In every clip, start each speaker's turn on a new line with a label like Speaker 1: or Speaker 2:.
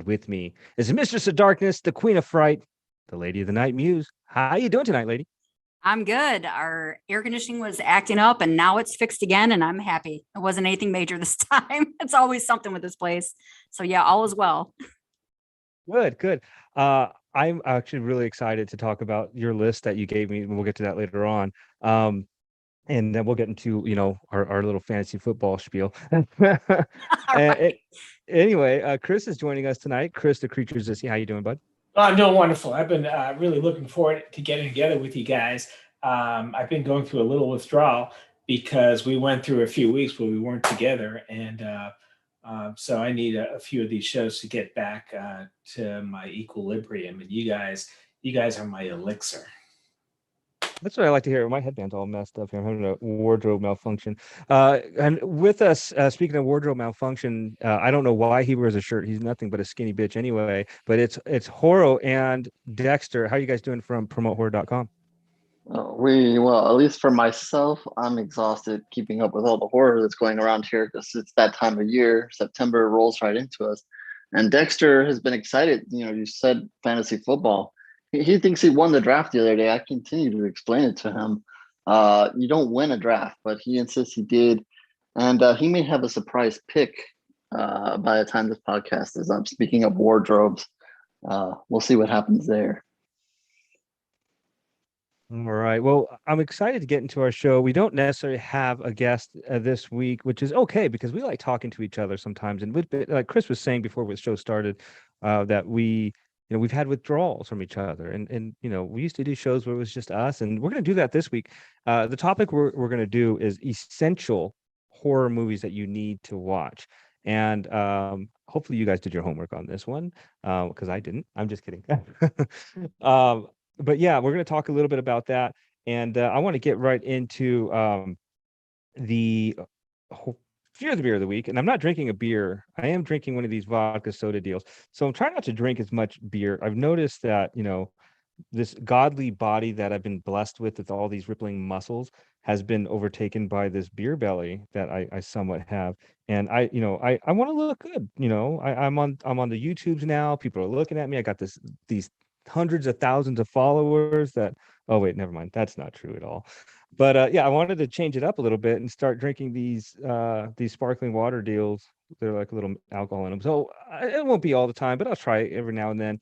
Speaker 1: And with me is Mistress of Darkness, the Queen of Fright, the Lady of the Night, Muse. How you doing tonight, lady?
Speaker 2: I'm good. Our air conditioning was acting up and now it's fixed again, and I'm happy. It wasn't anything major this time. It's always something with this place. So, yeah, all is well.
Speaker 1: Good, good. I'm actually really excited to talk about your list that you gave me, and we'll get to that later on. Um, and then we'll get into our little fantasy football spiel.
Speaker 2: All right.
Speaker 1: it, anyway, Chris is joining us tonight. Chris, the Creatures Zisi. How you doing, bud?
Speaker 3: Oh, I'm doing wonderful. I've been really looking forward to getting together with you guys. I've been going through a little withdrawal because we went through a few weeks where we weren't together, and so I need a few of these shows to get back to my equilibrium. And you guys are my elixir.
Speaker 1: That's what I like to hear. My headband's all messed up here. I'm having a wardrobe malfunction. And with us, speaking of wardrobe malfunction, I don't know why he wears a shirt. He's nothing but a skinny bitch anyway. But it's HorrO and Dexter. How are you guys doing from PromoteHorror.com?
Speaker 4: Well, at least for myself, I'm exhausted keeping up with all the horror that's going around here because it's that time of year. September rolls right into us. And Dexter has been excited. You know, you said fantasy football. He thinks he won the draft the other day. I continue to explain it to him. You don't win a draft, but he insists he did. And he may have a surprise pick by the time this podcast is up. Speaking of wardrobes, we'll see what happens there.
Speaker 1: All right. Well, I'm excited to get into our show. We don't necessarily have a guest this week, which is okay because we like talking to each other sometimes. And like Chris was saying before the show started, that we've had withdrawals from each other, and we used to do shows where it was just us, and we're going to do that this week. The topic we're going to do is essential horror movies that you need to watch, and hopefully you guys did your homework on this one because I didn't. I'm just kidding. But yeah, we're going to talk a little bit about that, and I want to get right into the Fear the Beer of the week. And I'm not drinking a beer. I am drinking one of these vodka soda deals. So I'm trying not to drink as much beer. I've noticed that, this godly body that I've been blessed with all these rippling muscles has been overtaken by this beer belly that I somewhat have. And I want to look good. I'm on the YouTubes now. People are looking at me. I got these hundreds of thousands of followers that, oh wait, never mind, that's not true at all. But yeah, I wanted to change it up a little bit and start drinking these sparkling water deals. They're like a little alcohol in them, so it won't be all the time, but I'll try it every now and then.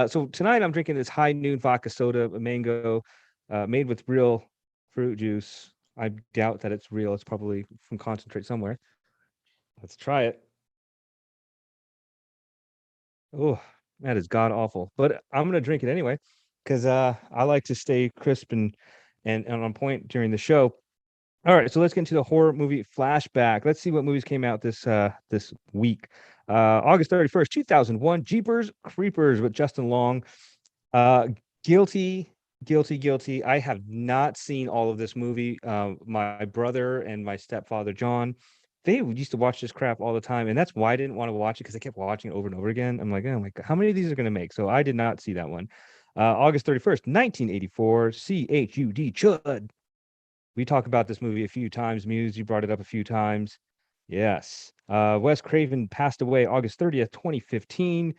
Speaker 1: So tonight I'm drinking this high noon vodka soda, a mango, made with real fruit juice. I doubt that it's real. It's probably from concentrate somewhere. Let's try it. Oh, that is god awful, but I'm gonna drink it anyway because I like to stay crisp and on point during the show. All right, so let's get into the horror movie Flashback. Let's see what movies came out this week. August 31st, 2001, Jeepers Creepers with Justin Long. Guilty, guilty, guilty. I have not seen all of this movie. My brother and my stepfather John, they used to watch this crap all the time, and that's why I didn't want to watch it because I kept watching it over and over again. I'm like, oh my god, how many of these are going to make? So I did not see that one. August 31st, 1984, CHUD Chud. We talked about this movie a few times. Muse, you brought it up a few times. Yes. Wes Craven passed away August 30th, 2015.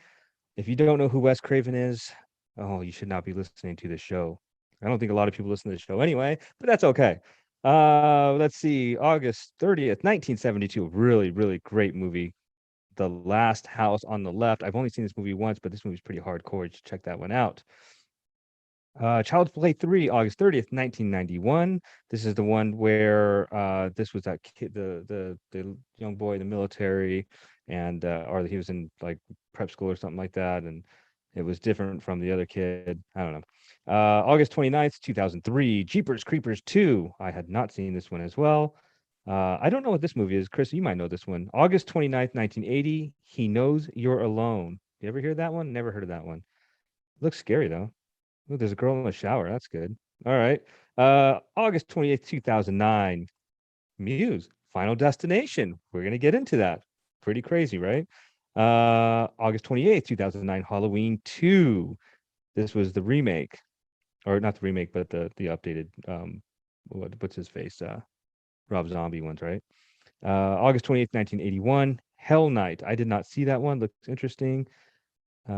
Speaker 1: If you don't know who Wes Craven is, oh, you should not be listening to this show. I don't think a lot of people listen to the show anyway, but that's okay. Let's see. August 30th, 1972. Really, really great movie. The Last House on the Left. I've only seen this movie once, but this movie's pretty hardcore. You should check that one out. Child's Play 3, August 30th, 1991. This is the one where this was that kid, the young boy in the military, and or he was in like prep school or something like that, and it was different from the other kid. I don't know. August 29th, 2003, Jeepers Creepers 2. I had not seen this one as well. I don't know what this movie is. Chris, you might know this one. August 29th, 1980, He Knows You're Alone. You ever hear that one? Never heard of that one. Looks scary though. Oh, there's a girl in the shower. That's good. All right. August 28th, 2009. Muse, Final Destination. We're going to get into that. Pretty crazy, right? August 28th, 2009. Halloween 2. This was the remake. Or not the remake, but the updated, what's his face? Rob Zombie ones, right? August 28th, 1981. Hell Night. I did not see that one. Looks interesting. I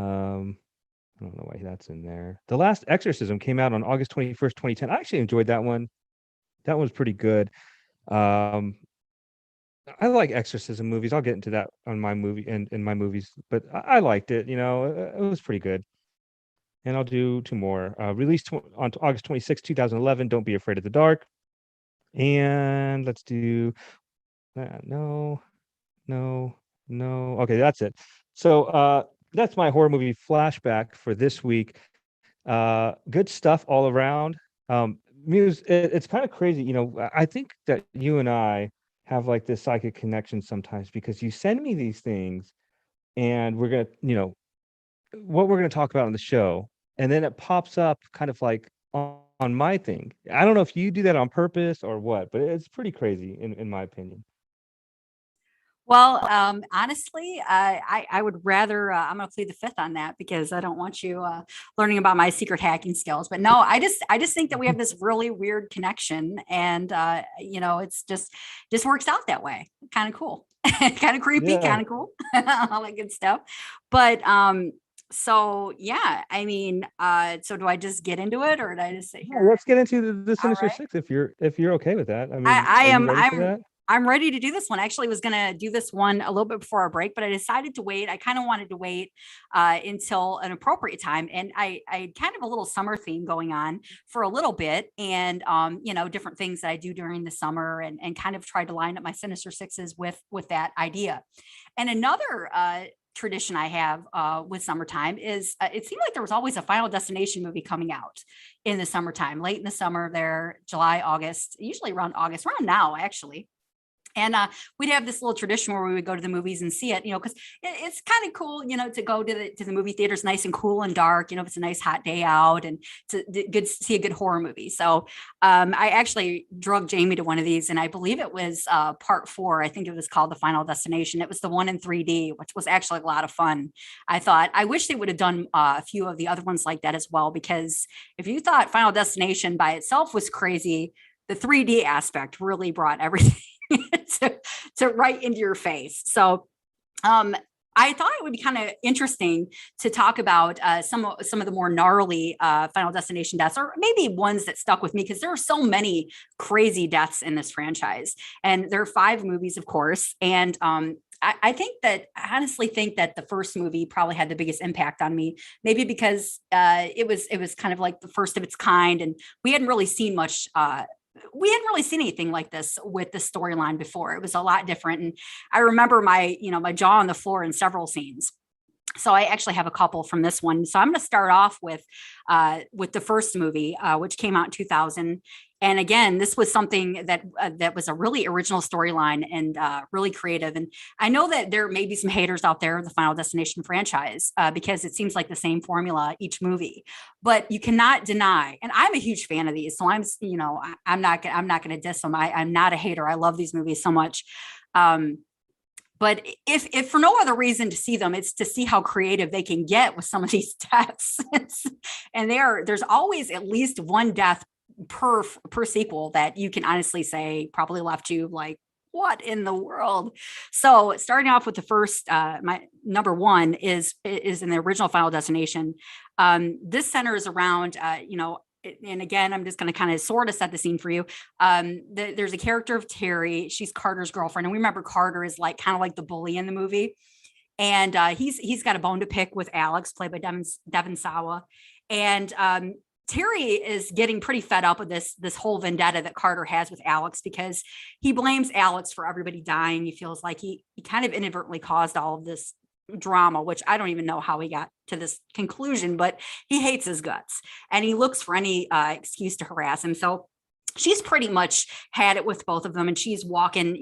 Speaker 1: don't know why that's in there. The Last Exorcism came out on August 21st, 2010. I actually enjoyed that one. That was pretty good. Um, I like exorcism movies. I'll get into that on my movie and in my movies, but I liked it. It was pretty good. And I'll do two more. Released on August 26, 2011. Don't Be Afraid of the Dark. And let's do no. Okay, that's it. So that's my horror movie flashback for this week. Good stuff all around. Muse, it's kind of crazy. I think that you and I have like this psychic connection sometimes because you send me these things and we're gonna, what we're gonna talk about on the show, and then it pops up kind of like on my thing. I don't know if you do that on purpose or what, but it's pretty crazy in my opinion.
Speaker 2: Well, honestly, I would rather, I'm going to plead the fifth on that because I don't want you learning about my secret hacking skills. But no, I just think that we have this really weird connection, and it's just works out that way. Kind of cool, kind of creepy,
Speaker 1: Yeah.
Speaker 2: kind of cool, all that good stuff. But so yeah, I mean, so do I just get into it, or did I just say
Speaker 1: Yeah,
Speaker 2: here?
Speaker 1: let's get into the Sinister
Speaker 2: right.
Speaker 1: Six if you're okay with that. I mean,
Speaker 2: I
Speaker 1: are you
Speaker 2: am.
Speaker 1: ready for that?
Speaker 2: I'm ready to do this one. Actually, was going to do this one a little bit before our break, but I decided to wait. I kind of wanted to wait until an appropriate time, and I kind of a little summer theme going on for a little bit, and different things that I do during the summer, and kind of tried to line up my Sinister Sixes with that idea. And another tradition I have with summertime is it seemed like there was always a Final Destination movie coming out in the summertime, late in the summer there, July, August, usually around August, around now, actually. And we'd have this little tradition where we would go to the movies and see it, because it's kind of cool, to go to the movie theaters, nice and cool and dark, if it's a nice hot day out, and to see a good horror movie. So I actually drug Jamie to one of these, and I believe it was part 4. I think it was called The Final Destination. It was the one in 3D, which was actually a lot of fun. I wish they would have done a few of the other ones like that as well, because if you thought Final Destination by itself was crazy, the 3D aspect really brought everything to right into your face. So I thought it would be kind of interesting to talk about some of the more gnarly Final Destination deaths, or maybe ones that stuck with me, because there are so many crazy deaths in this franchise, and there are 5 movies, of course. And I honestly think that the first movie probably had the biggest impact on me, maybe because it was kind of like the first of its kind, and we hadn't really seen much. We hadn't really seen anything like this with the storyline before. It was a lot different. And I remember my jaw on the floor in several scenes. So I actually have a couple from this one. So I'm going to start off with the first movie, which came out in 2000. And again, this was something that was a really original storyline and really creative. And I know that there may be some haters out there of the Final Destination franchise because it seems like the same formula each movie. But you cannot deny, and I'm a huge fan of these, so I'm not going to diss them. I'm not a hater. I love these movies so much. But if for no other reason to see them, it's to see how creative they can get with some of these deaths. And there's always at least one death per sequel that you can honestly say probably left you like, what in the world? So starting off with the first, my number 1 is in the original Final Destination. This centers around, and again, I'm just going to kind of sort of set the scene for you. There's a character of Terry. She's Carter's girlfriend. And we remember Carter is like kind of like the bully in the movie. And he's got a bone to pick with Alex, played by Devon Sawa. And Terry is getting pretty fed up with this whole vendetta that Carter has with Alex, because he blames Alex for everybody dying. He feels like he kind of inadvertently caused all of this drama, which I don't even know how he got to this conclusion, but he hates his guts and he looks for any excuse to harass him. So she's pretty much had it with both of them, and she's walking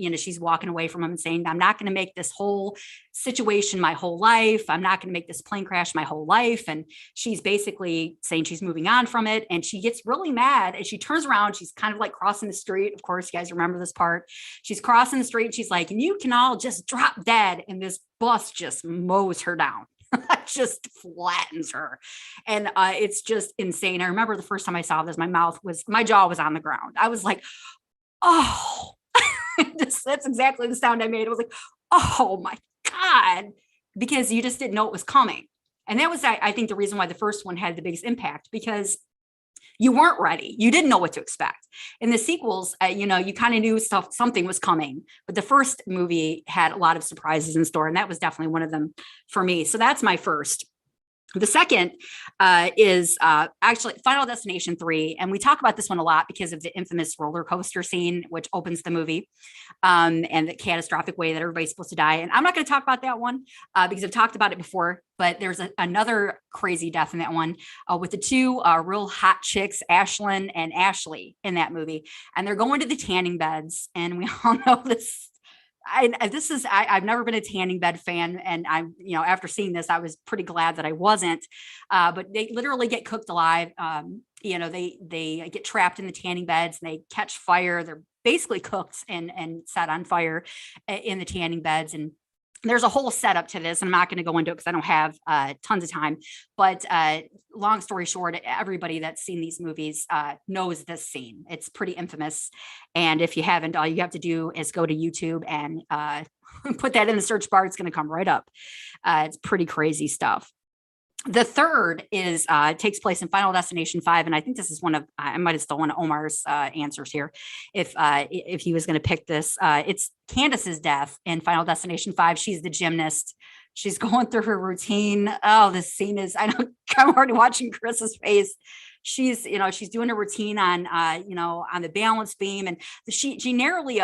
Speaker 2: away from him and saying, I'm not going to make this whole situation my whole life. I'm not going to make this plane crash my whole life. And she's basically saying she's moving on from it. And she gets really mad and she turns around. She's kind of like crossing the street. Of course, you guys remember this part. She's crossing the street. She's like, and you can all just drop dead. And this bus just mows her down. Just flattens her. And it's just insane. I remember the first time I saw this, my jaw was on the ground. I was like, oh, that's exactly the sound I made. It was like, oh my God, because you just didn't know it was coming. And that was, I think, the reason why the first one had the biggest impact, because you weren't ready. You didn't know what to expect. In the sequels, you know, you kind of knew something was coming, but the first movie had a lot of surprises in store, and that was definitely one of them for me. So that's my first. The second is actually Final Destination 3. And we talk about this one a lot because of the infamous roller coaster scene, which opens the movie, and the catastrophic way that everybody's supposed to die. And I'm not going to talk about that one because I've talked about it before, but there's another crazy death in that one with the two real hot chicks, Ashlyn and Ashley, in that movie. And they're going to the tanning beds. And we all know this. I've never been a tanning bed fan, and I'm, you know, after seeing this, I was pretty glad that I wasn't. But they literally get cooked alive. You know, they get trapped in the tanning beds and they catch fire. They're basically cooked and set on fire in the tanning beds. And there's a whole setup to this, and I'm not going to go into it because I don't have tons of time. But long story short, everybody that's seen these movies knows this scene. It's pretty infamous. And if you haven't, all you have to do is go to YouTube and put that in the search bar. It's going to come right up. It's pretty crazy stuff. The third is takes place in Final Destination 5, and I think this is one of, I might have stolen Omar's answers here if he was going to pick this. It's Candace's death in Final Destination 5. She's the gymnast. She's going through her routine. Oh, this scene is, I know, I'm already watching Chris's face. She's, you know, she's doing a routine on, you know, on the balance beam, and she narrowly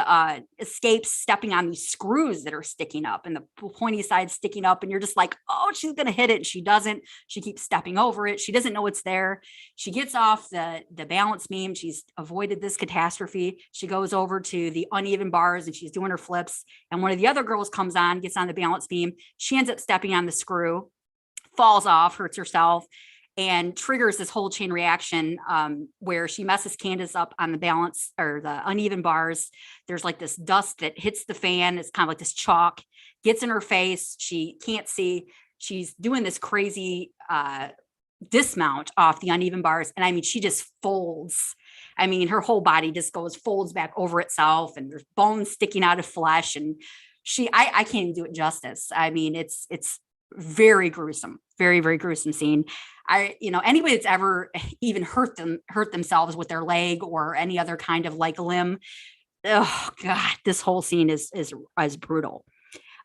Speaker 2: escapes stepping on these screws that are sticking up and the pointy side sticking up. And you're just like, oh, she's going to hit it. And she doesn't. She keeps stepping over it. She doesn't know it's there. She gets off the balance beam. She's avoided this catastrophe. She goes over to the uneven bars and she's doing her flips. And one of the other girls comes on, gets on the balance beam. She ends up stepping on the screw, falls off, hurts herself, and triggers this whole chain reaction where she messes Candace up on the balance or the uneven bars. There's like this dust that hits the fan. It's kind of like this chalk, gets in her face. She can't see. She's doing this crazy dismount off the uneven bars. And I mean, she just folds. I mean, her whole body just folds back over itself, and there's bones sticking out of flesh. And I can't even do it justice. I mean, it's very gruesome, very, very gruesome scene. You know, anybody that's ever even hurt themselves with their leg or any other kind of like limb, oh God, this whole scene is brutal.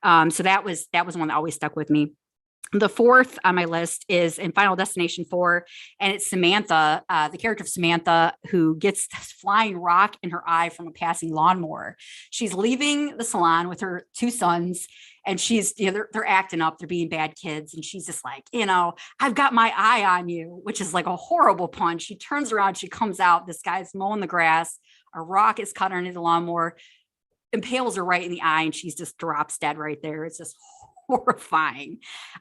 Speaker 2: So that was one that always stuck with me. The fourth on my list is in Final Destination 4, and it's Samantha, the character of Samantha, who gets this flying rock in her eye from a passing lawnmower. She's leaving the salon with her two sons, and she's, you know, they're acting up, they're being bad kids, and she's just like, you know, I've got my eye on you, which is like a horrible pun. She turns around, she comes out, this guy's mowing the grass, a rock is cut underneath the lawnmower, impales her right in the eye, and she's just drops dead right there. It's just horrifying.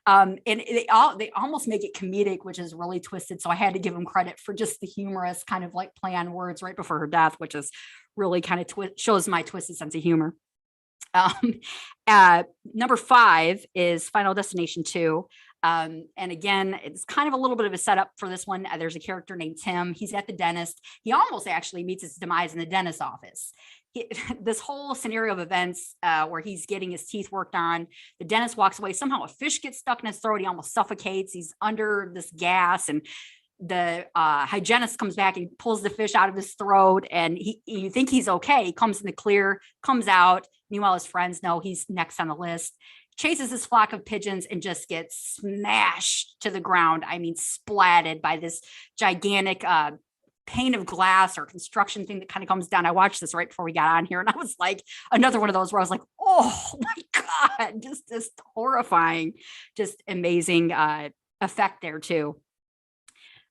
Speaker 2: And they almost make it comedic, which is really twisted. So I had to give them credit for just the humorous kind of like play on words right before her death, which is really kind of shows my twisted sense of humor. Number 5 is Final Destination 2. And again, it's kind of a little bit of a setup for this one. There's a character named Tim. He's at the dentist. He almost actually meets his demise in the dentist's office. This whole scenario of events where he's getting his teeth worked on, the dentist walks away. Somehow a fish gets stuck in his throat. He almost suffocates. He's under this gas, and the hygienist comes back and pulls the fish out of his throat, and you think he's okay. He comes in the clear, comes out. Meanwhile, his friends know he's next on the list. Chases this flock of pigeons and just gets smashed to the ground. I mean, splatted by this gigantic pane of glass or construction thing that kind of comes down. I watched this right before we got on here, and I was like, another one of those where I was like, oh my God, just horrifying, just amazing effect there too.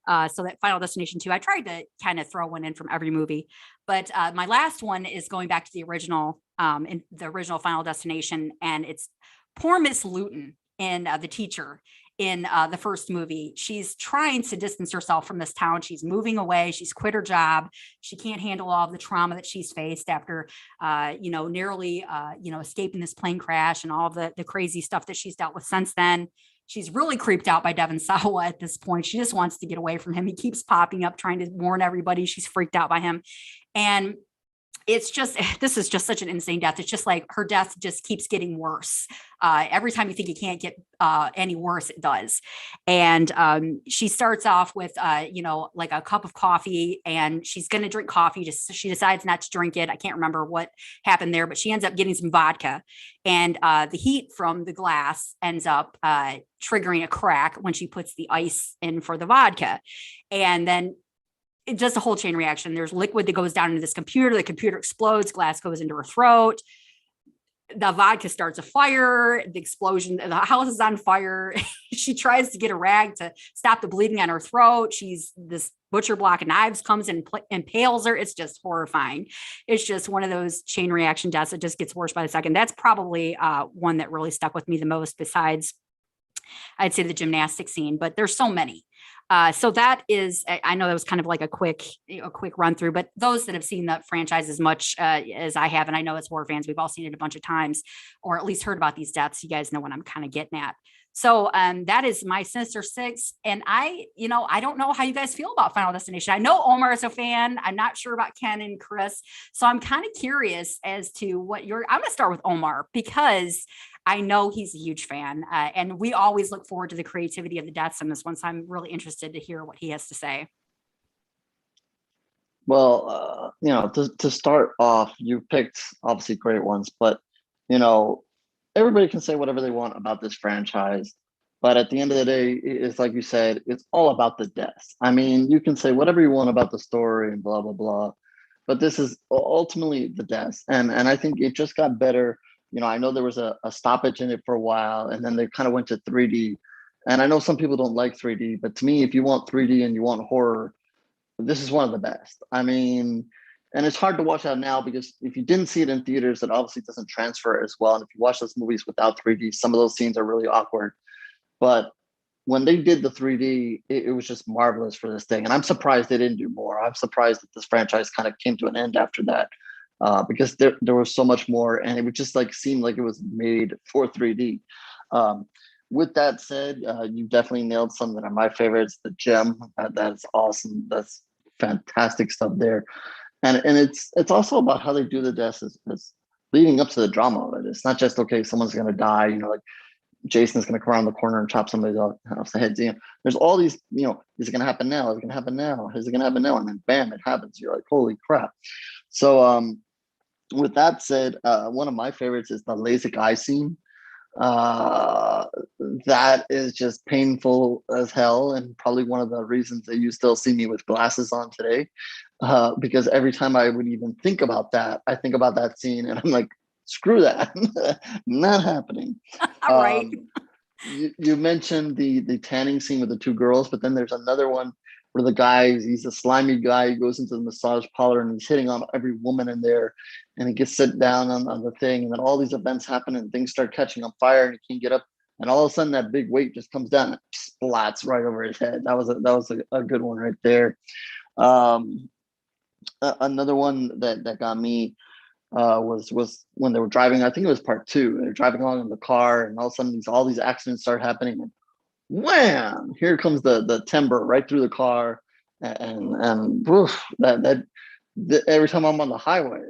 Speaker 2: So that Final Destination 2, I tried to kind of throw one in from every movie, but my last one is going back to the original, in the original Final Destination, and it's poor Miss Luton in The Teacher. In the first movie, she's trying to distance herself from this town. She's moving away. She's quit her job. She can't handle all of the trauma that she's faced after, you know, nearly, you know, escaping this plane crash and all the crazy stuff that she's dealt with since then. She's really creeped out by Devon Sawa at this point. She just wants to get away from him. He keeps popping up, trying to warn everybody. She's freaked out by him. And it's just, this is just such an insane death. It's just like her death just keeps getting worse. Every time you think it can't get any worse, it does. And she starts off with, like a cup of coffee, and she's going to drink coffee. Just she decides not to drink it. I can't remember what happened there, but she ends up getting some vodka, and the heat from the glass ends up triggering a crack when she puts the ice in for the vodka. And then it does a whole chain reaction. There's liquid that goes down into this computer. The computer explodes. Glass goes into her throat. The vodka starts a fire. The explosion. The house is on fire. She tries to get a rag to stop the bleeding on her throat. This butcher block of knives comes and impales her. It's just horrifying. It's just one of those chain reaction deaths that just gets worse by the second. That's probably one that really stuck with me the most, besides, I'd say, the gymnastic scene, but there's so many. So that is, I know that was kind of like a quick run through, but those that have seen the franchise as much as I have, and I know as horror fans, we've all seen it a bunch of times, or at least heard about these deaths. You guys know what I'm kind of getting at. So that is my Sinister Six. And I don't know how you guys feel about Final Destination. I know Omar is a fan. I'm not sure about Ken and Chris. So I'm kind of curious as to what I'm going to start with Omar, because I know he's a huge fan, and we always look forward to the creativity of the deaths in this one. So I'm really interested to hear what he has to say.
Speaker 4: Well, to start off, you picked obviously great ones, but everybody can say whatever they want about this franchise, but at the end of the day, it's like you said, it's all about the deaths. I mean, you can say whatever you want about the story and blah blah blah, but this is ultimately the deaths, and I think it just got better. I know there was a stoppage in it for a while, and then they kind of went to 3D. And I know some people don't like 3D, but to me, if you want 3D and you want horror, this is one of the best. I mean, and it's hard to watch out now because if you didn't see it in theaters, it obviously doesn't transfer as well. And if you watch those movies without 3D, some of those scenes are really awkward. But when they did the 3D, it was just marvelous for this thing. And I'm surprised they didn't do more. I'm surprised that this franchise kind of came to an end after that. Because there was so much more, and it would just like seem like it was made for 3D. With that said, you definitely nailed some that are my favorites. The gem, that's awesome. That's fantastic stuff there, and it's also about how they do the deaths as leading up to the drama of it. It's not just okay, someone's gonna die. Like Jason's gonna come around the corner and chop somebody off the head. There's all these. Is it gonna happen now? Is it gonna happen now? Is it gonna happen now? And then bam, it happens. You're like, holy crap. So with that said, one of my favorites is the LASIK eye scene. That is just painful as hell, and probably one of the reasons that you still see me with glasses on today. Because every time I would even think about that, I think about that scene, and I'm like, screw that, not happening.
Speaker 2: Right.
Speaker 4: You mentioned the tanning scene with the two girls, but then there's another one where the guy, he's a slimy guy, he goes into the massage parlor and he's hitting on every woman in there, and he gets set down on the thing, and then all these events happen and things start catching on fire and he can't get up, and all of a sudden that big weight just comes down and splats right over his head. That was a good one right there. Another one that got me was when they were driving. I think it was part 2. They're driving along in the car, and all of a sudden all these accidents start happening, and wham! Here comes the timber right through the car, and oof, that every time I'm on the highway,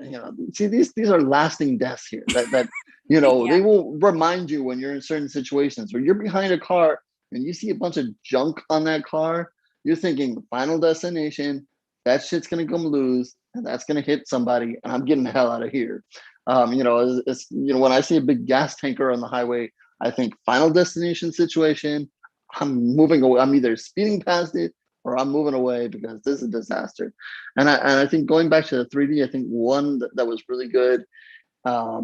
Speaker 4: see these are lasting deaths here. That
Speaker 2: Yeah.
Speaker 4: They will remind you when you're in certain situations where you're behind a car and you see a bunch of junk on that car. You're thinking Final Destination, that shit's gonna come loose and that's gonna hit somebody, and I'm getting the hell out of here. When I see a big gas tanker on the highway, I think Final Destination situation. I'm moving away. I'm either speeding past it or I'm moving away because this is a disaster. And I think going back to the 3D, I think one that was really good I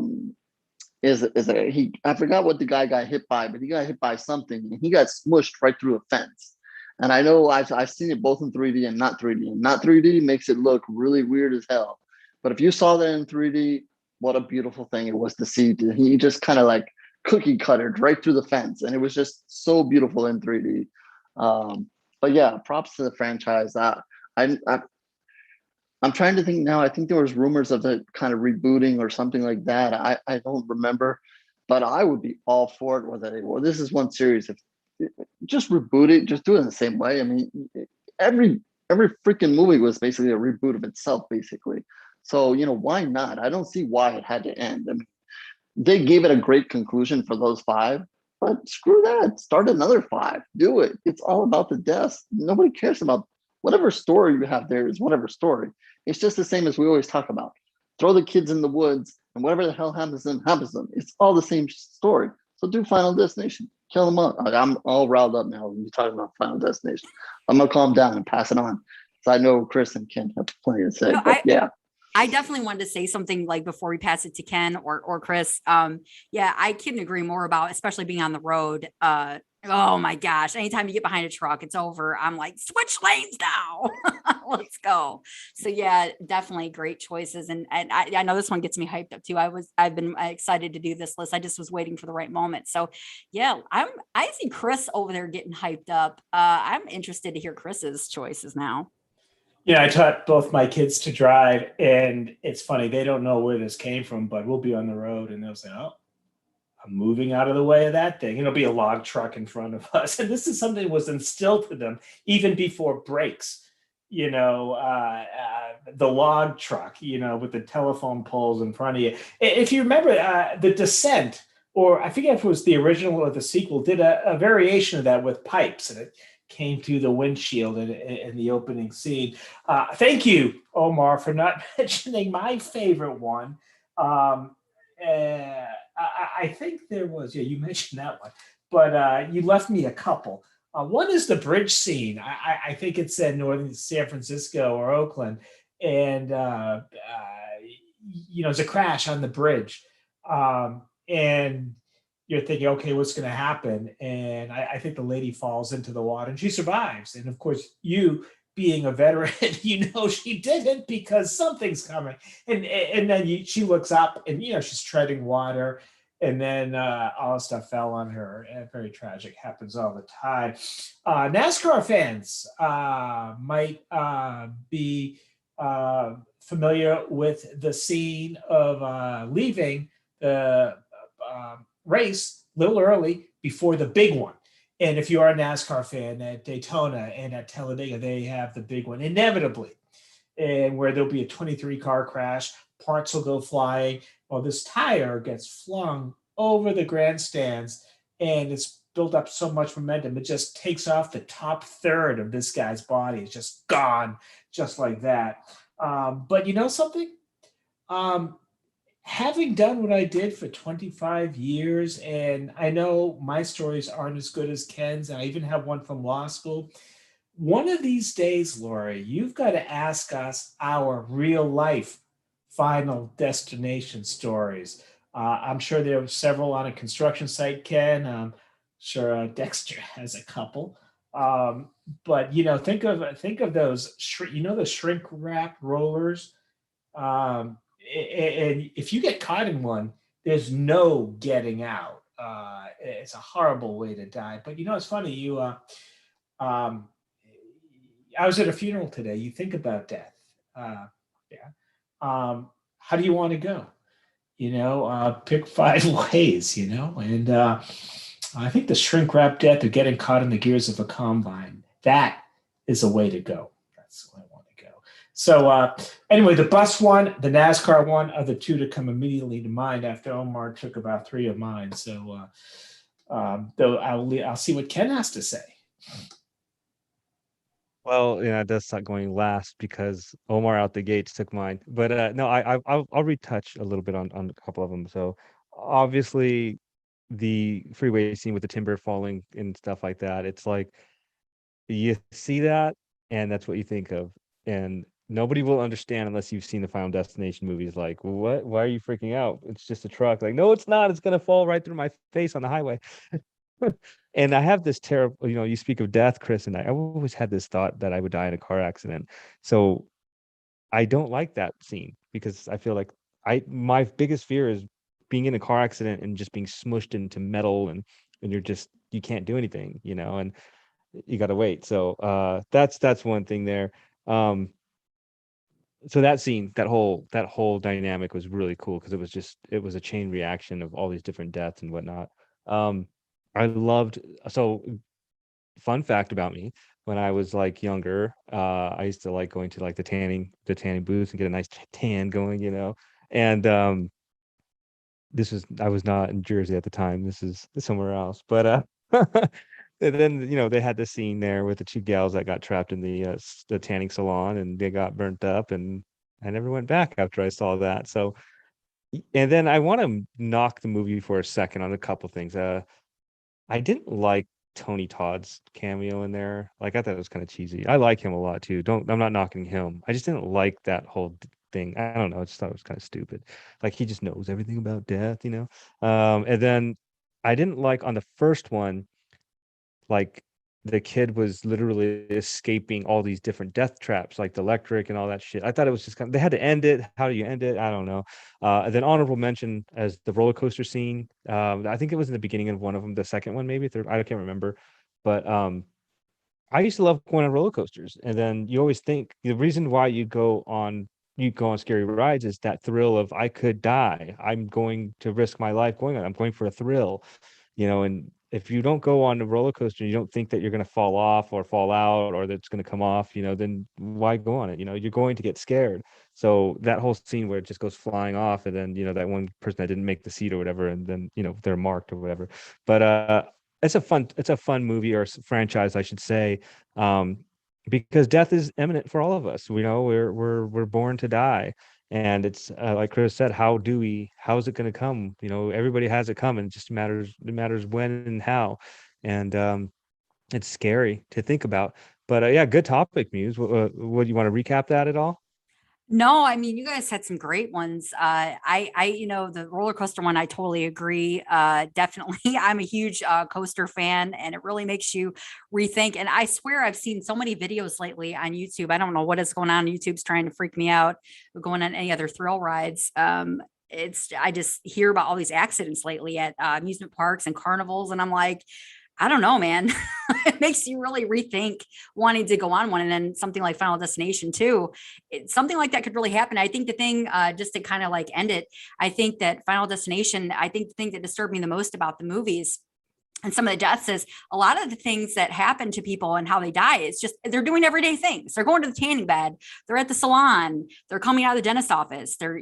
Speaker 4: forgot what the guy got hit by, but he got hit by something and he got smushed right through a fence. And I know I've seen it both in 3D and not 3D. And not 3D makes it look really weird as hell. But if you saw that in 3D, what a beautiful thing it was to see. He just kind of like cookie cuttered right through the fence, and it was just so beautiful in 3D. But yeah, props to the franchise. I'm trying to think now. I think there was rumors of it kind of rebooting or something like that. I don't remember, but I would be all for it. Well, this is one series. If just reboot it, just do it in the same way. I mean, every freaking movie was basically a reboot of itself, basically. So, why not? I don't see why it had to end. I mean, they gave it a great conclusion for those 5, but screw that. Start another 5. Do it. It's all about the deaths. Nobody cares about whatever story you have there is whatever story. It's just the same as we always talk about. Throw the kids in the woods and whatever the hell happens to them, happens to them. It's all the same story. So do Final Destination. Kill them up. I'm all riled up now when you're talking about Final Destination. I'm going to calm down and pass it on. So I know Chris and Ken have plenty to say,
Speaker 2: No,
Speaker 4: but yeah.
Speaker 2: I definitely wanted to say something like before we pass it to Ken or Chris. Yeah, I couldn't agree more about, especially being on the road. Oh my gosh. Anytime you get behind a truck, it's over. I'm like, switch lanes now. Let's go. So yeah, definitely great choices. And I know this one gets me hyped up too. I've been excited to do this list. I just was waiting for the right moment. So yeah, I see Chris over there getting hyped up. I'm interested to hear Chris's choices now.
Speaker 3: I taught both my kids to drive, and it's funny, they don't know where this came from, but we'll be on the road and they'll say, "Oh, I'm moving out of the way of that thing." It'll be a log truck in front of us. And this is something that was instilled to them even before brakes. The log truck, with the telephone poles in front of you. If you remember, The Descent, or I forget if it was the original or the sequel, did a variation of that with pipes, and it came through the windshield in the opening scene. Thank you, Omar, for not mentioning my favorite one. I think there was, you mentioned that one, but you left me a couple. One is the bridge scene. I think it's in northern San Francisco or Oakland, and there's a crash on the bridge, and you're thinking, okay, what's going to happen? And I think the lady falls into the water and she survives. And of course, you being a veteran, she didn't, because something's coming. And then she looks up and, she's treading water. And then all the stuff fell on her. And very tragic. Happens all the time. NASCAR fans might be familiar with the scene of leaving the race a little early before the big one. And if you are a NASCAR fan, at Daytona and at Talladega, they have the big one inevitably, and where there'll be a 23 car crash, parts will go flying. Well, this tire gets flung over the grandstands, and it's built up so much momentum, it just takes off the top third of this guy's body. It's just gone, just like that. But you know something? Having done what I did for 25 years, and I know my stories aren't as good as Ken's, and I even have one from law school. One of these days, Lori, you've got to ask us our real life Final Destination stories. I'm sure there are several on a construction site, Ken. I'm sure Dexter has a couple. But think of those, the shrink wrap rollers. And if you get caught in one, there's no getting out. It's a horrible way to die. But it's funny. I was at a funeral today. You think about death. How do you want to go? Pick 5 ways. And I think the shrink wrap death of getting caught in the gears of a combine, that is a way to go. That's the way I want to go. So anyway, the bus one, the NASCAR one are the two to come immediately to mind after Omar took about 3 of mine. So though I'll see what Ken has to say.
Speaker 1: Well, it does start going last because Omar out the gates took mine. But no, I'll retouch a little bit on a couple of them. So obviously, the freeway scene with the timber falling and stuff like that. It's like you see that, and that's what you think of, and nobody will understand unless you've seen the Final Destination movies. Like, what? Why are you freaking out? It's just a truck. Like, no, it's not. It's gonna fall right through my face on the highway. And I have this terrible, you speak of death, Chris, and I always had this thought that I would die in a car accident. So I don't like that scene because I feel like my biggest fear is being in a car accident and just being smushed into metal, and you can't do anything, and you got to wait. So that's one thing there. So that scene, that whole dynamic was really cool because it was a chain reaction of all these different deaths and whatnot. I loved, so fun fact about me, when I was like younger. I used to like going to like the tanning booths and get a nice tan going, And I was not in Jersey at the time. This is somewhere else. But and then they had the scene there with the two gals that got trapped in the tanning salon and they got burnt up, and I never went back after I saw that. So, and then I want to knock the movie for a second on a couple things. I didn't like Tony Todd's cameo in there. Like, I thought it was kind of cheesy. I like him a lot too. I'm not knocking him. I just didn't like that whole thing. I don't know. I just thought it was kind of stupid. Like, he just knows everything about death. And then I didn't like on the first one, like the kid was literally escaping all these different death traps, like the electric and all that shit. I thought it was just they had to end it. How do you end it? I don't know. And then honorable mention as the roller coaster scene. I think it was in the beginning of one of them, the second one, maybe third. I can't remember. But I used to love going on roller coasters. And then you always think the reason why you go on scary rides is that thrill of I could die. I'm going to risk my life going on. I'm going for a thrill, and if you don't go on a roller coaster, you don't think that you're going to fall off or fall out or that it's going to come off, then why go on it? You're going to get scared. So that whole scene where it just goes flying off, and then that one person that didn't make the seat or whatever, and then they're marked or whatever. But it's a fun movie, or franchise, I should say, because death is imminent for all of us. We're born to die. And it's like Chris said, how is it going to come? Everybody has it coming. It just matters when and how. And it's scary to think about. But yeah, good topic, Muse. Would you want to recap that at all?
Speaker 2: No, I mean, you guys had some great ones. The roller coaster one, I totally agree. Definitely, I'm a huge coaster fan, and it really makes you rethink. And I swear, I've seen so many videos lately on YouTube. I don't know what is going on. YouTube's trying to freak me out. Going on any other thrill rides. I just hear about all these accidents lately at amusement parks and carnivals, and I'm like, I don't know, man. It makes you really rethink wanting to go on one. And then something like Final Destination too, something like that could really happen. I think the thing, just to kind of like end it, I think that Final Destination, I think the thing that disturbed me the most about the movies and some of the deaths is a lot of the things that happen to people and how they die. It's just, they're doing everyday things. They're going to the tanning bed. They're at the salon. They're coming out of the dentist office. They're,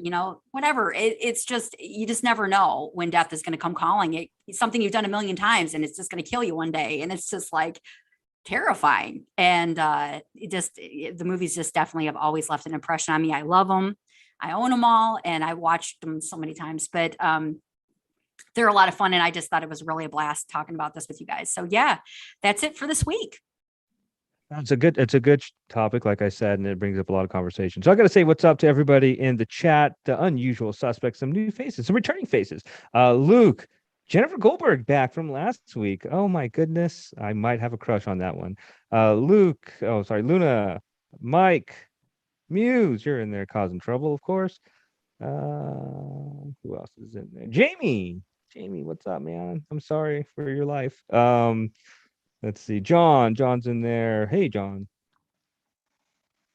Speaker 2: whatever. It's just, you just never know when death is going to come calling. It's something you've done a million times and it's just going to kill you one day. And it's just like terrifying. And the movies just definitely have always left an impression on me. I love them. I own them all and I watched them so many times, but they're a lot of fun. And I just thought it was really a blast talking about this with you guys. So yeah, that's it for this week.
Speaker 1: It's a good topic, like I said, and it brings up a lot of conversation. So I got to say what's up to everybody in the chat, the unusual suspects, some new faces, some returning faces. Luke, Jennifer Goldberg back from last week. Oh my goodness. I might have a crush on that one. Luke, Luna, Mike, Muse, you're in there causing trouble, of course. Who else is in there? Jamie, what's up, man? I'm sorry for your life. Let's see. John's in there. Hey, John.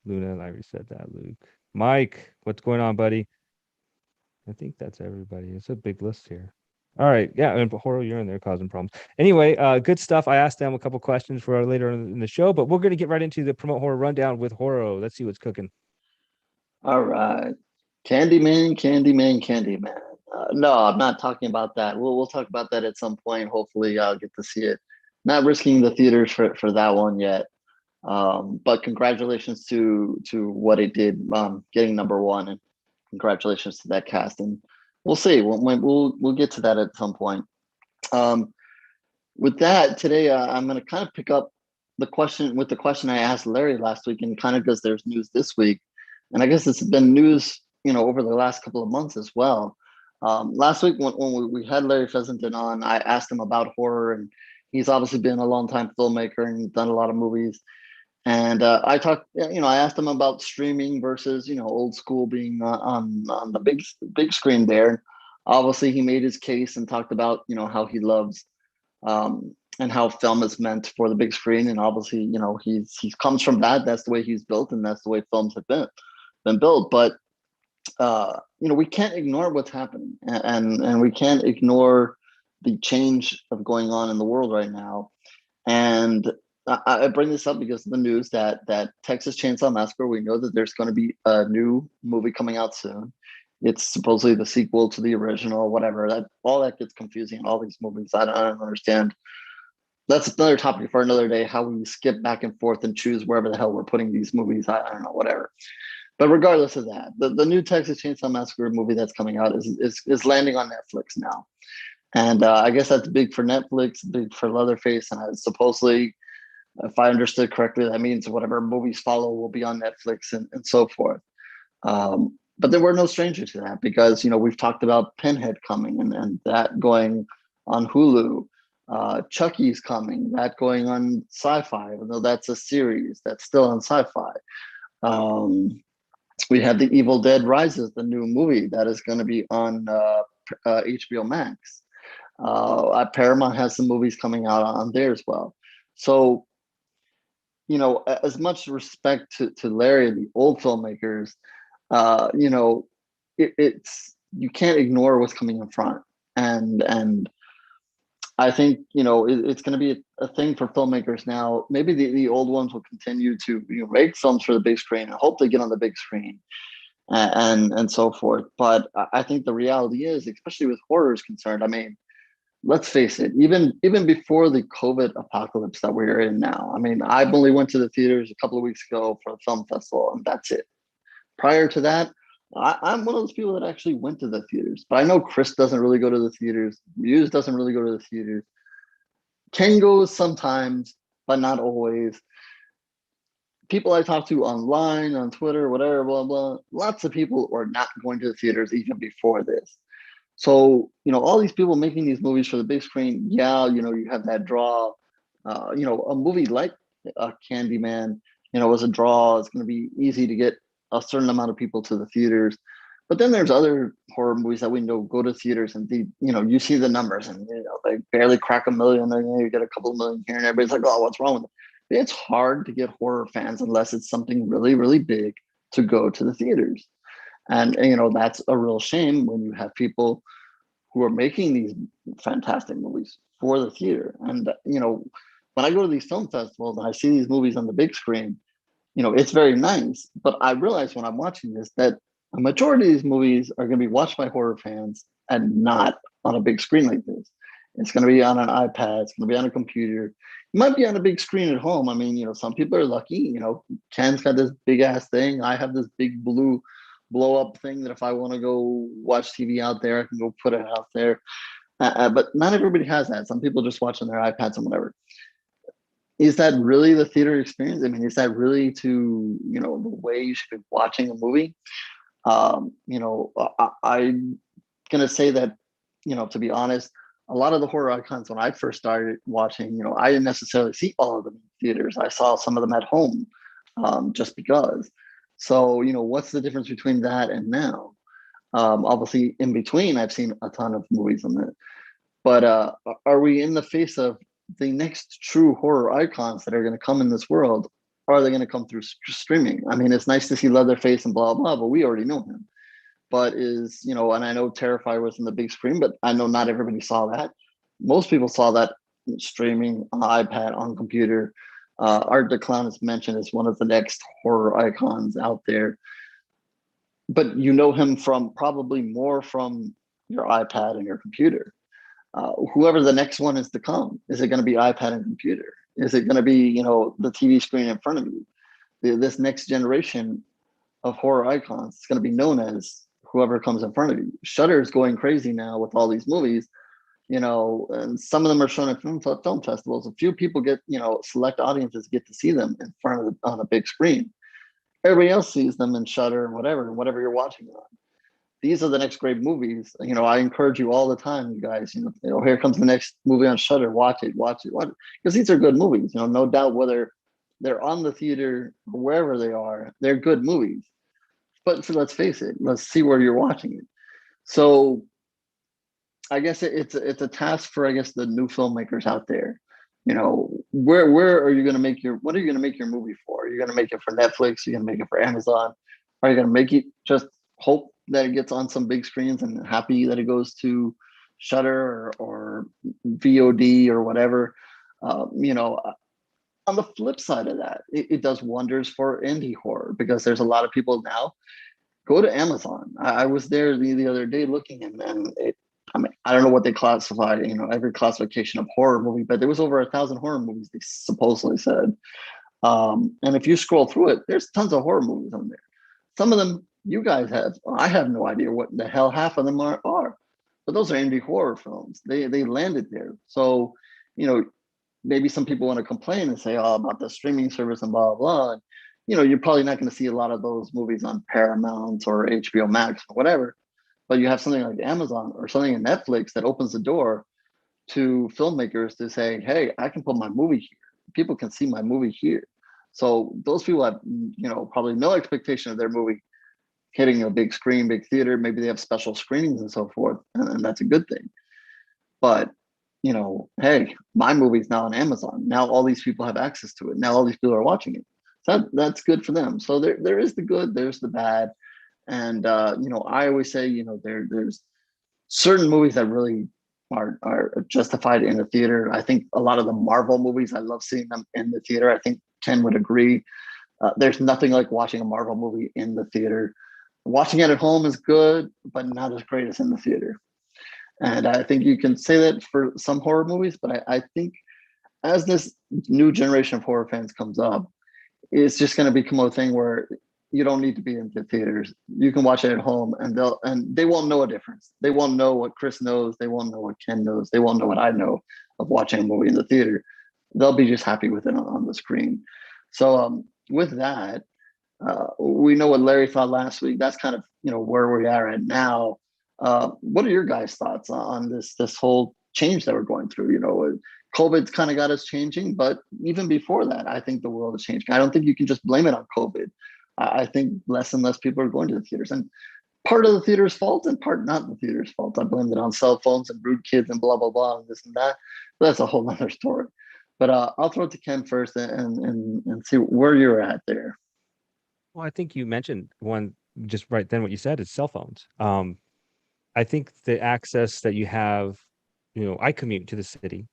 Speaker 1: Luna, I already said that. Luke, Mike, what's going on, buddy? I think that's everybody. It's a big list here. All right, yeah, and HorrO, you're in there causing problems. Anyway, good stuff. I asked them a couple questions for later in the show, but we're going to get right into the Promote Horror Rundown with HorrO. Let's see what's cooking.
Speaker 4: All right. Candyman. No, I'm not talking about that. We'll talk about that at some point. Hopefully, I'll get to see it. Not risking the theaters for that one yet. But congratulations to what it did, getting #1, and congratulations to that cast. And we'll see. We'll get to that at some point. With that, today I'm going to kind of pick up the question I asked Larry last week, and kind of because there's news this week, and I guess it's been news, over the last couple of months as well. Last week when we had Larry Fessenden on, I asked him about horror, and he's obviously been a long-time filmmaker and done a lot of movies. And I asked him about streaming versus, old school being on the big screen there. Obviously, he made his case and talked about, how he loves and how film is meant for the big screen. And obviously, he comes from that. That's the way he's built, and that's the way films have been built. But we can't ignore what's happening, and we can't ignore the change of going on in the world right now. And I bring this up because of the news that Texas Chainsaw Massacre. We know that there's going to be a new movie coming out soon. It's supposedly the sequel to the original, whatever. That all that gets confusing in all these movies. I don't understand. That's another topic for another day. How we skip back and forth and choose wherever the hell we're putting these movies. I don't know, whatever. But regardless of that, the new Texas Chainsaw Massacre movie that's coming out is landing on Netflix now, and I guess that's big for Netflix, big for Leatherface, and supposedly, if I understood correctly, that means whatever movies follow will be on Netflix and so forth. But there were no stranger to that because we've talked about Pinhead coming and that going on Hulu. Chucky's coming, that going on Sci-Fi, even though that's a series that's still on Sci-Fi. We have The Evil Dead Rises, the new movie that is going to be on HBO Max. Paramount has some movies coming out on there as well. So, as much respect to Larry and the old filmmakers, it's you can't ignore what's coming in front, and I think it's going to be a thing for filmmakers now. Maybe the old ones will continue to make films for the big screen and hope they get on the big screen and so forth. But I think the reality is, especially with horror is concerned, I mean, let's face it, even before the COVID apocalypse that we're in now, I mean, I only went to the theaters a couple of weeks ago for the film festival, and that's it. Prior to that, I'm one of those people that actually went to the theaters. But I know Chris doesn't really go to the theaters. Muse doesn't really go to the theaters. Ken goes sometimes, but not always. People I talk to online, on Twitter, whatever, blah, blah, lots of people are not going to the theaters even before this. So, all these people making these movies for the big screen, yeah, you have that draw. A movie like Candyman, was a draw. It's going to be easy to get a certain amount of people to the theaters. But then there's other horror movies that we know go to theaters and you see the numbers and they barely crack 1 million. And you get a couple of million here and everybody's like, oh, what's wrong with it? It's hard to get horror fans unless it's something really, really big to go to the theaters. And that's a real shame when you have people who are making these fantastic movies for the theater. And when I go to these film festivals and I see these movies on the big screen, it's very nice. But I realize when I'm watching this that a majority of these movies are going to be watched by horror fans and not on a big screen like this. It's going to be on an iPad. It's going to be on a computer. It might be on a big screen at home. I mean, some people are lucky. Ken's got this big ass thing. I have this big blue blow up thing that if I want to go watch TV out there, I can go put it out there. But not everybody has that. Some people just watch on their iPads and whatever. Is that really the theater experience? I mean, is that really the way you should be watching a movie? I'm gonna say that, to be honest, a lot of the horror icons when I first started watching, I didn't necessarily see all of them in theaters. I saw some of them at home, just because. So, what's the difference between that and now? Obviously, in between, I've seen a ton of movies on it. But are we in the face of the next true horror icons that are going to come in this world? Are they going to come through streaming? I mean, it's nice to see Leatherface and blah, blah, but we already know him. But and I know Terrifier was in the big screen, but I know not everybody saw that. Most people saw that streaming on iPad, on computer. Art the Clown is mentioned as one of the next horror icons out there. But you know him from probably more from your iPad and your computer. Whoever the next one is to come, is it going to be iPad and computer? Is it going to be, the TV screen in front of you? This next generation of horror icons is going to be known as whoever comes in front of you. Shudder is going crazy now with all these movies, and some of them are shown at film festivals. A few people get, select audiences get to see them in front of on a big screen. Everybody else sees them in Shudder and whatever you're watching on. These are the next great movies. I encourage you all the time, you guys. Here comes the next movie on Shudder. Watch it, because these are good movies. No doubt whether they're on the theater or wherever they are, they're good movies. But let's face it. Let's see where you're watching it. So, I guess it's a task for the new filmmakers out there. Where are you going to make what are you going to make your movie for? Are you going to make it for Netflix? Are you going to make it for Amazon? Are you going to make it just hope that it gets on some big screens and happy that it goes to Shudder or VOD or whatever? on the flip side of that, it does wonders for indie horror because there's a lot of people now go to Amazon. I was there the other day looking, and I mean, I don't know what they classify, every classification of horror movie, but there was over 1,000 horror movies, they supposedly said. And if you scroll through it, there's tons of horror movies on there. Some of them you guys have. I have no idea what the hell half of them are. But those are indie horror films. They landed there. So, maybe some people want to complain and say, oh, about the streaming service and blah, blah, blah. And, you're probably not going to see a lot of those movies on Paramount or HBO Max or whatever. But you have something like Amazon or something in Netflix that opens the door to filmmakers to say, hey, I can put my movie here. People can see my movie here. So those people have, probably no expectation of their movie hitting a big screen, big theater. Maybe they have special screenings and so forth, and that's a good thing. But hey, my movie's now on Amazon. Now all these people have access to it. Now all these people are watching it. So that's good for them. So there is the good, there's the bad, and I always say, there's certain movies that really are justified in the theater. I think a lot of the Marvel movies, I love seeing them in the theater. I think Ken would agree. There's nothing like watching a Marvel movie in the theater. Watching it at home is good, but not as great as in the theater. And I think you can say that for some horror movies, but I think as this new generation of horror fans comes up, it's just going to become a thing where you don't need to be in the theaters. You can watch it at home, and they won't know a difference. They won't know what Chris knows. They won't know what Ken knows. They won't know what I know of watching a movie in the theater. They'll be just happy with it on the screen. So with that, we know what Larry thought last week. That's kind of where we are at now. What are your guys' thoughts on this whole change that we're going through? COVID's kind of got us changing, but even before that, I think the world is changing. I don't think you can just blame it on COVID. I think less and less people are going to the theaters, and part of the theater's fault and part not the theater's fault. I blame it on cell phones and rude kids and blah blah blah and this and that. But that's a whole other story. But I'll throw it to Ken first and see where you're at there.
Speaker 1: Well, I think you mentioned one just right then. What you said is cell phones. I think the access that you have, I commute to the city.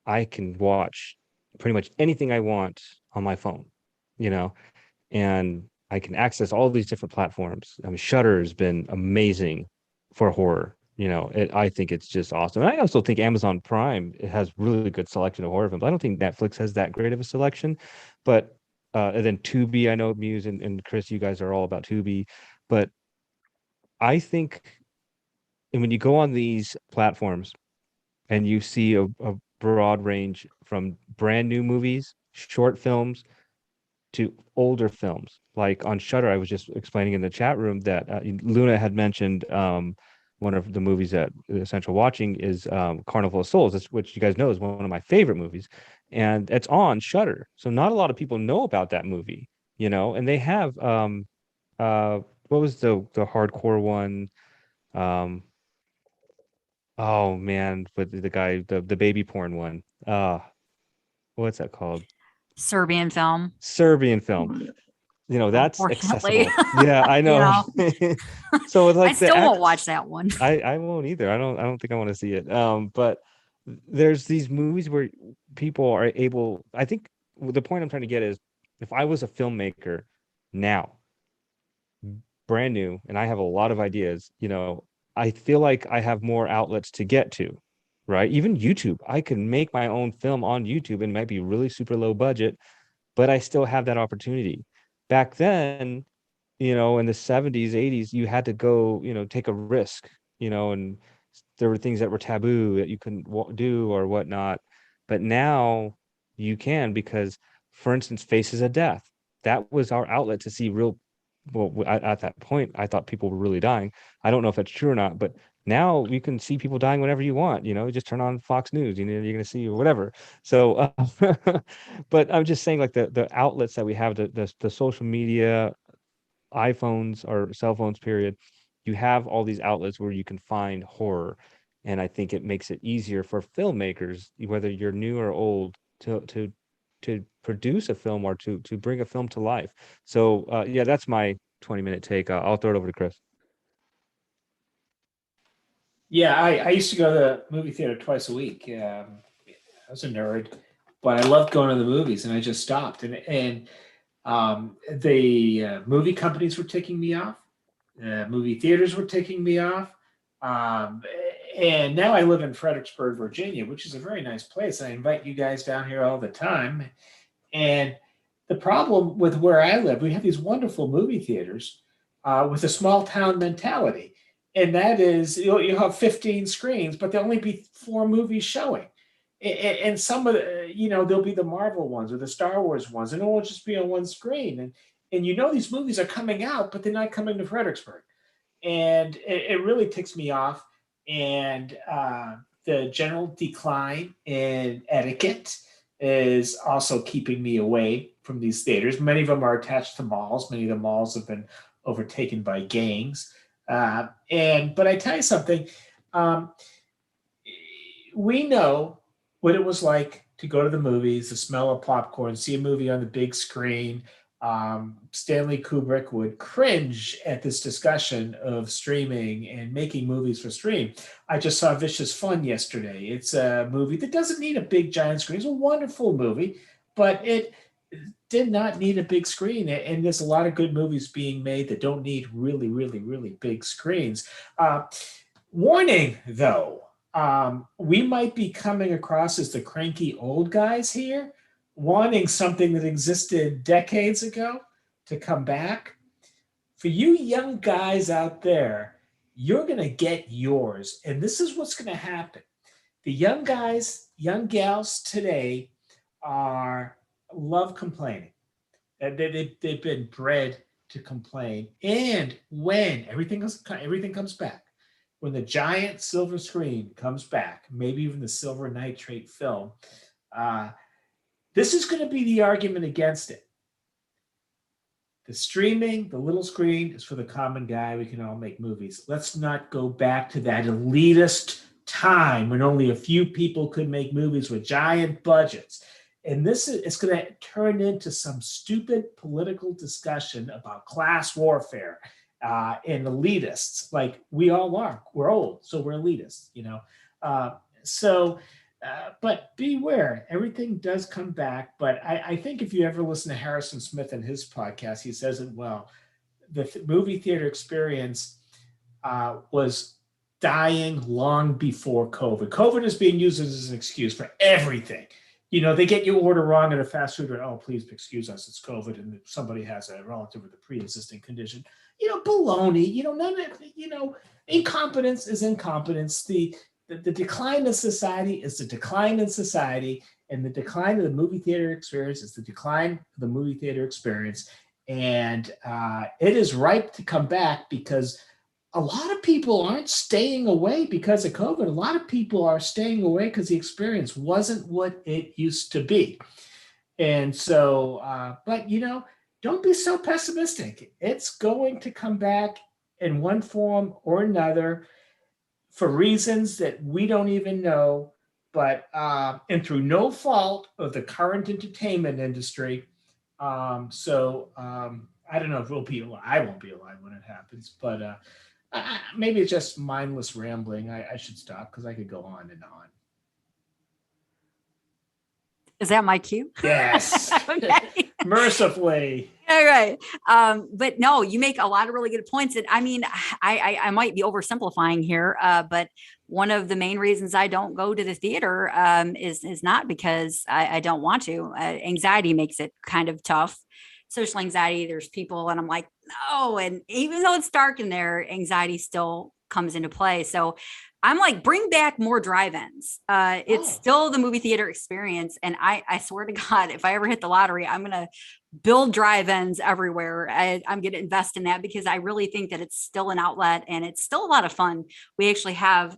Speaker 1: I can watch pretty much anything I want on my phone, and I can access all these different platforms. I mean, Shudder has been amazing for horror. I think it's just awesome. And I also think Amazon Prime, it has really good selection of horror films. I don't think Netflix has that great of a selection, but and then Tubi, I know Muse and Chris, you guys are all about Tubi, but I think, and when you go on these platforms and you see a broad range from brand new movies, short films, to older films. Like on Shudder, I was just explaining in the chat room that Luna had mentioned one of the movies that Essential watching is Carnival of Souls, which you guys know is one of my favorite movies, and it's on Shudder. So not a lot of people know about that movie, and they have what was the hardcore one? Oh man, but the guy, the baby porn one. What's that called?
Speaker 2: Serbian film.
Speaker 1: Serbian film. That's
Speaker 2: Unfortunately.
Speaker 1: accessible. Yeah, I know. So it's like
Speaker 2: I still won't watch that one.
Speaker 1: I won't either. I don't think I want to see it. But there's these movies where people are able. I think the point I'm trying to get is, if I was a filmmaker now, brand new, and I have a lot of ideas, I feel like I have more outlets to get to, right? Even YouTube, I can make my own film on YouTube, and it might be really super low budget, but I still have that opportunity. Back then, in the 70s, 80s, you had to go, take a risk, and there were things that were taboo that you couldn't do or whatnot. But now you can, because, for instance, Faces of Death, that was our outlet to see real. Well, at that point, I thought people were really dying. I don't know if that's true or not, but now you can see people dying whenever you want. Just turn on Fox News, you're going to see whatever. So, but I'm just saying, like the outlets that we have, the social media, iPhones or cell phones, period. You have all these outlets where you can find horror, and I think it makes it easier for filmmakers, whether you're new or old, to produce a film or to bring a film to life. So yeah, that's my 20-minute take. I'll throw it over to Chris.
Speaker 3: Yeah, I used to go to the movie theater twice a week. I was a nerd. but I loved going to the movies, and I just stopped. And the movie companies were ticking me off. Movie theaters were ticking me off. Um, and now I live in Fredericksburg, Virginia, which is a very nice place. I invite you guys down here all the time. And the problem with where I live, we have these wonderful movie theaters with a small town mentality. And that is, you'll have 15 screens, but there'll only be 4 movies showing. And some of the, there'll be the Marvel ones or the Star Wars ones, and it will just be on one screen. And these movies are coming out, but they're not coming to Fredericksburg. And it really ticks me off. And the general decline in etiquette is also keeping me away from these theaters. Many of them are attached to malls. Many of the malls have been overtaken by gangs. But I tell you something, we know what it was like to go to the movies, the smell of popcorn, see a movie on the big screen. Stanley Kubrick would cringe at this discussion of streaming and making movies for stream. I just saw Vicious Fun yesterday. It's a movie that doesn't need a big giant screen. It's a wonderful movie, but it did not need a big screen. And there's a lot of good movies being made that don't need really, really, really big screens. Warning, though, we might be coming across as the cranky old guys here, wanting something that existed decades ago to come back. For you young guys out there, you're going to get yours. And this is what's going to happen. The young guys, young gals today love complaining. They've been bred to complain. And when everything comes back, when the giant silver screen comes back, maybe even the silver nitrate film, this is going to be the argument against it. The streaming, the little screen is for the common guy. We can all make movies. Let's not go back to that elitist time when only a few people could make movies with giant budgets. And it's going to turn into some stupid political discussion about class warfare and elitists, like we all are. We're old, so we're elitists, but beware, everything does come back. But I think if you ever listen to Harrison Smith and his podcast, he says it well. The movie theater experience was dying long before COVID. COVID is being used as an excuse for everything. They get your order wrong at a fast food restaurant. Oh, please excuse us, it's COVID, and somebody has a relative with a pre-existing condition. Baloney. Incompetence is incompetence. The decline of society is the decline in society, and the decline of the movie theater experience is the decline of the movie theater experience. And it is ripe to come back because a lot of people aren't staying away because of COVID. A lot of people are staying away because the experience wasn't what it used to be. And so, but don't be so pessimistic. It's going to come back in one form or another for reasons that we don't even know, but and through no fault of the current entertainment industry. I don't know if we'll be alive. I won't be alive when it happens, but maybe it's just mindless rambling. I should stop because I could go on and on.
Speaker 2: Is that my cue?
Speaker 3: Yes.
Speaker 2: Okay.
Speaker 3: Mercifully.
Speaker 2: All right. But no, you make a lot of really good points. And I mean, I might be oversimplifying here, but one of the main reasons I don't go to the theater is not because I don't want to. Anxiety makes it kind of tough. Social anxiety, there's people and I'm like, no. And even though it's dark in there, anxiety still comes into play. So I'm like, bring back more drive-ins. It's still the movie theater experience. And I swear to God, if I ever hit the lottery, I'm going to build drive-ins everywhere. I'm going to invest in that because I really think that it's still an outlet and it's still a lot of fun. We actually have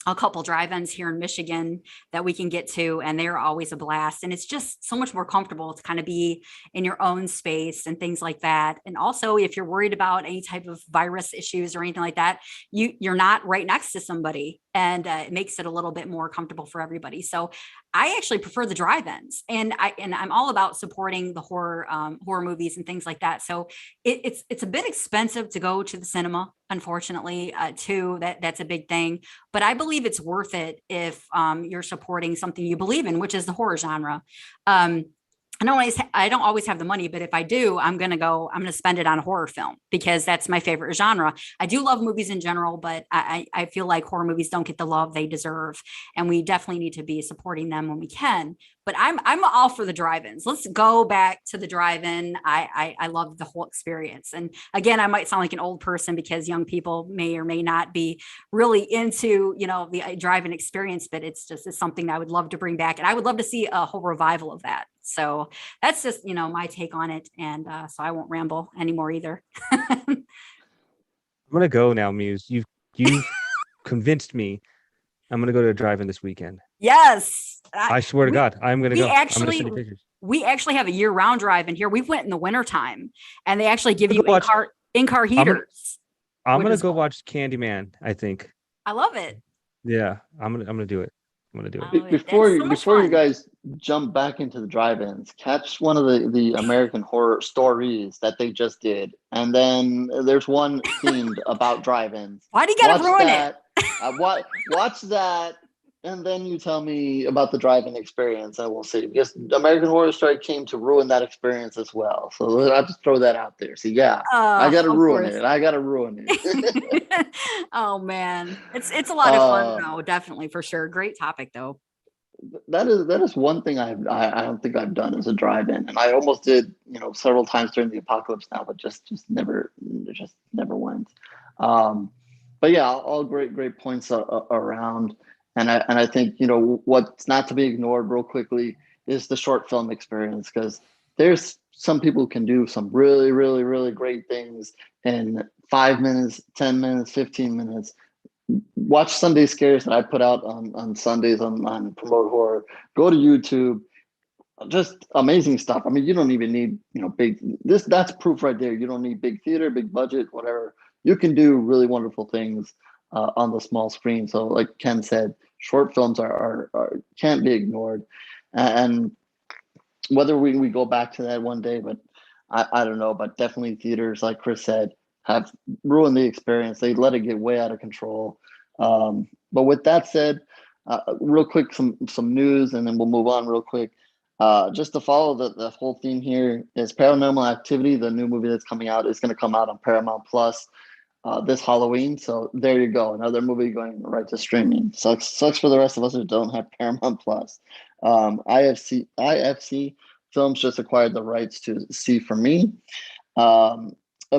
Speaker 2: a couple drive-ins here in Michigan that we can get to, and they're always a blast. And it's just so much more comfortable to kind of be in your own space and things like that. And also, if you're worried about any type of virus issues or anything like that, you're not right next to somebody and it makes it a little bit more comfortable for everybody. So I actually prefer the drive-ins, and I'm all about supporting the horror movies and things like that. So it's a bit expensive to go to the cinema, unfortunately, too. That's a big thing, but I believe it's worth it if you're supporting something you believe in, which is the horror genre. I don't always have the money, but if I do, I'm going to spend it on a horror film because that's my favorite genre. I do love movies in general, but I feel like horror movies don't get the love they deserve. And we definitely need to be supporting them when we can. But I'm all for the drive-ins. Let's go back to the drive-in. I love the whole experience. And again, I might sound like an old person because young people may or may not be really into, the drive-in experience, but it's something I would love to bring back. And I would love to see a whole revival of that. So that's just, my take on it. And so I won't ramble anymore either.
Speaker 1: I'm gonna go now, Muse. You've convinced me. I'm gonna go to a drive-in this weekend.
Speaker 2: Yes.
Speaker 1: I swear to God, I'm gonna go. I'm gonna send you pictures.
Speaker 2: We actually have a year-round drive-in here. We went in the wintertime, and they actually give you in-car heaters.
Speaker 1: I'm gonna go watch Candyman, I think.
Speaker 2: I love it.
Speaker 1: Yeah, I'm gonna do it. I'm gonna do it.
Speaker 4: Before you guys jump back into the drive-ins, catch one of the American Horror Stories that they just did, and then there's one themed about drive-ins.
Speaker 2: Why do you gotta ruin it?
Speaker 4: Watch that, and then you tell me about the drive-in experience, and we'll see. Because American Horror Story came to ruin that experience as well. So I'll just throw that out there. So yeah, I gotta ruin it. I gotta ruin it.
Speaker 2: Oh man, it's a lot of fun though. Definitely, for sure. Great topic though.
Speaker 4: That is one thing I don't think I've done as a drive-in, and I almost did several times during the apocalypse now, but just never went. But yeah, all great points around. And I think, what's not to be ignored real quickly is the short film experience, because there's some people who can do some really, really, really great things in 5 minutes, 10 minutes, 15 minutes. Watch Sunday Scares that I put out on Sundays on Promote Horror. Go to YouTube. Just amazing stuff. I mean, you don't even need, that's proof right there. You don't need big theater, big budget, whatever. You can do really wonderful things on the small screen. So like Ken said, short films are can't be ignored. And whether we go back to that one day, but I don't know, but definitely theaters, like Chris said, have ruined the experience. They let it get way out of control. But with that said, real quick, some news, and then we'll move on real quick. Just to follow the whole theme here is Paranormal Activity. The new movie that's coming out is going to come out on Paramount Plus this Halloween. So there you go, another movie going right to streaming. Sucks for the rest of us who don't have Paramount Plus. IFC Films just acquired the rights to See For Me, a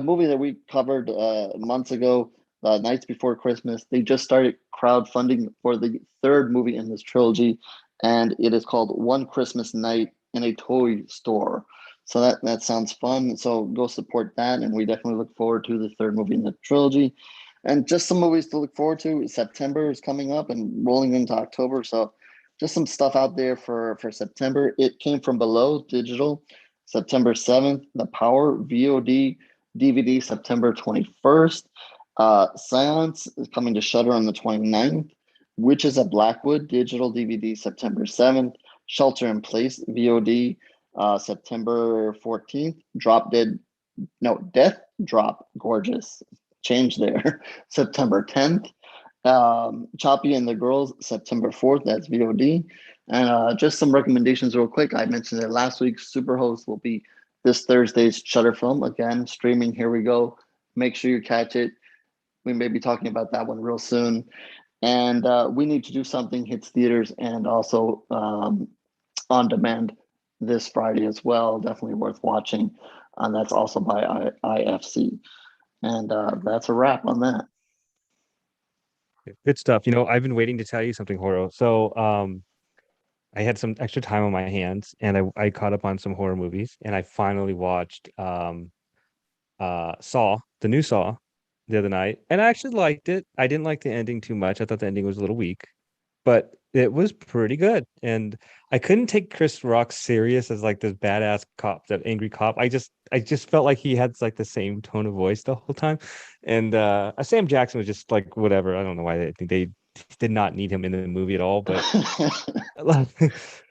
Speaker 4: movie that we covered months ago, Nights Before Christmas. They just started crowdfunding for the third movie in this trilogy, and it is called One Christmas Night in a Toy Store. So that sounds fun. So go support that, and we definitely look forward to the third movie in the trilogy. And just some movies to look forward to. September is coming up and rolling into October, so just some stuff out there for September. It Came From Below digital, September 7th. The Power VOD DVD, September 21st. Seance is coming to Shudder on the 29th. Witches of Blackwood digital DVD, September 7th. Shelter in Place VOD, September 14th. Death Drop, gorgeous. Change there. September 10th. Choppy and the Girls, September 4th. That's VOD. And just some recommendations real quick. I mentioned it last week. Superhost will be this Thursday's Shudder film. Again, streaming. Here we go. Make sure you catch it. We may be talking about that one real soon. And We Need to Do Something hits theaters and also on demand this Friday as well. Definitely worth watching. And that's also by IFC. And that's a wrap on that.
Speaker 1: Good stuff. I've been waiting to tell you something, HorrO. So I had some extra time on my hands, and I caught up on some horror movies, and I finally watched Saw, the new Saw, the other night, and I actually liked it. I didn't like the ending too much. I thought the ending was a little weak, but it was pretty good. And I couldn't take Chris Rock serious as like this badass cop, that angry cop. I just felt like he had like the same tone of voice the whole time. And Sam Jackson was just like whatever. I don't know why they think they did not need him in the movie at all, but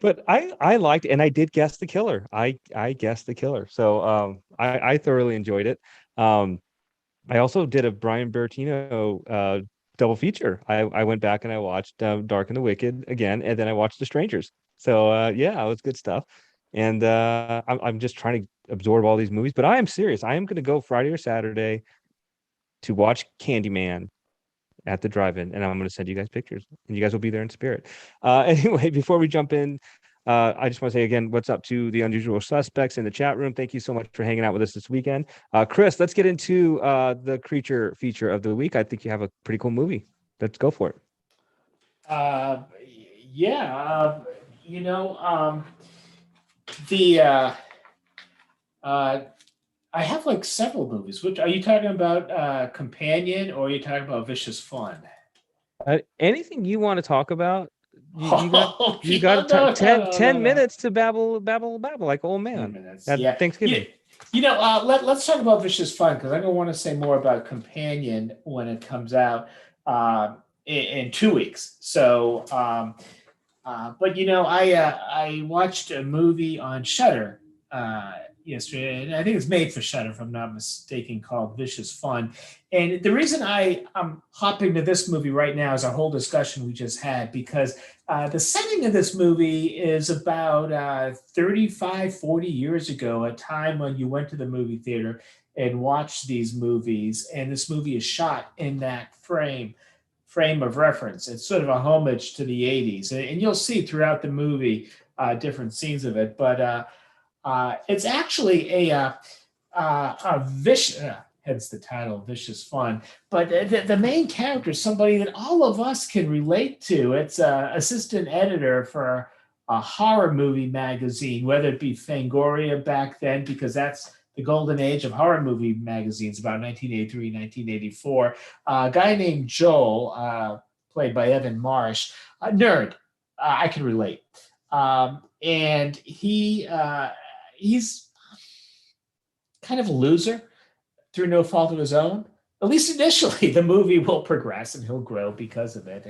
Speaker 1: but I liked it, and I did guess the killer. I guessed the killer. So I thoroughly enjoyed it. I also did a Brian Bertino double feature. I went back and I watched Dark and the Wicked again, and then I watched The Strangers. So yeah, it was good stuff. And I'm just trying to absorb all these movies, but I am serious. I am going to go Friday or Saturday to watch Candyman at the drive-in, and I'm going to send you guys pictures, and you guys will be there in spirit. Anyway, before we jump in, I just want to say again, what's up to the unusual suspects in the chat room. Thank you so much for hanging out with us this weekend. Chris, let's get into the creature feature of the week. I think you have a pretty cool movie. Let's go for it.
Speaker 3: Yeah, you know, the I have like several movies. Which are you talking about? Companion, or are you talking about Vicious Fun?
Speaker 1: Anything you want to talk about? You got
Speaker 3: Oh,
Speaker 1: you got
Speaker 3: no,
Speaker 1: 10
Speaker 3: no.
Speaker 1: minutes to babble like old
Speaker 3: 10
Speaker 1: man
Speaker 3: minutes.
Speaker 1: at
Speaker 3: Yeah.
Speaker 1: Thanksgiving.
Speaker 3: You know, let's talk about Vicious Fun, because I don't want to say more about Companion when it comes out in 2 weeks. So, but you know, I watched a movie on Shudder yesterday, and I think it's made for Shudder, if I'm not mistaken, called Vicious Fun. And the reason I'm hopping to this movie right now is our whole discussion we just had, because the setting of this movie is about 35, 40 years ago, a time when you went to the movie theater and watched these movies, and this movie is shot in that frame of reference. It's sort of a homage to the 80s, and you'll see throughout the movie different scenes of it, but it's actually a vicious, hence the title, Vicious Fun. But the main character is somebody that all of us can relate to. It's an assistant editor for a horror movie magazine, whether it be Fangoria back then, because that's the golden age of horror movie magazines, about 1983, 1984. A guy named Joel, played by Evan Marsh, a nerd. I can relate. And he's kind of a loser through no fault of his own. At least initially, the movie will progress and he'll grow because of it.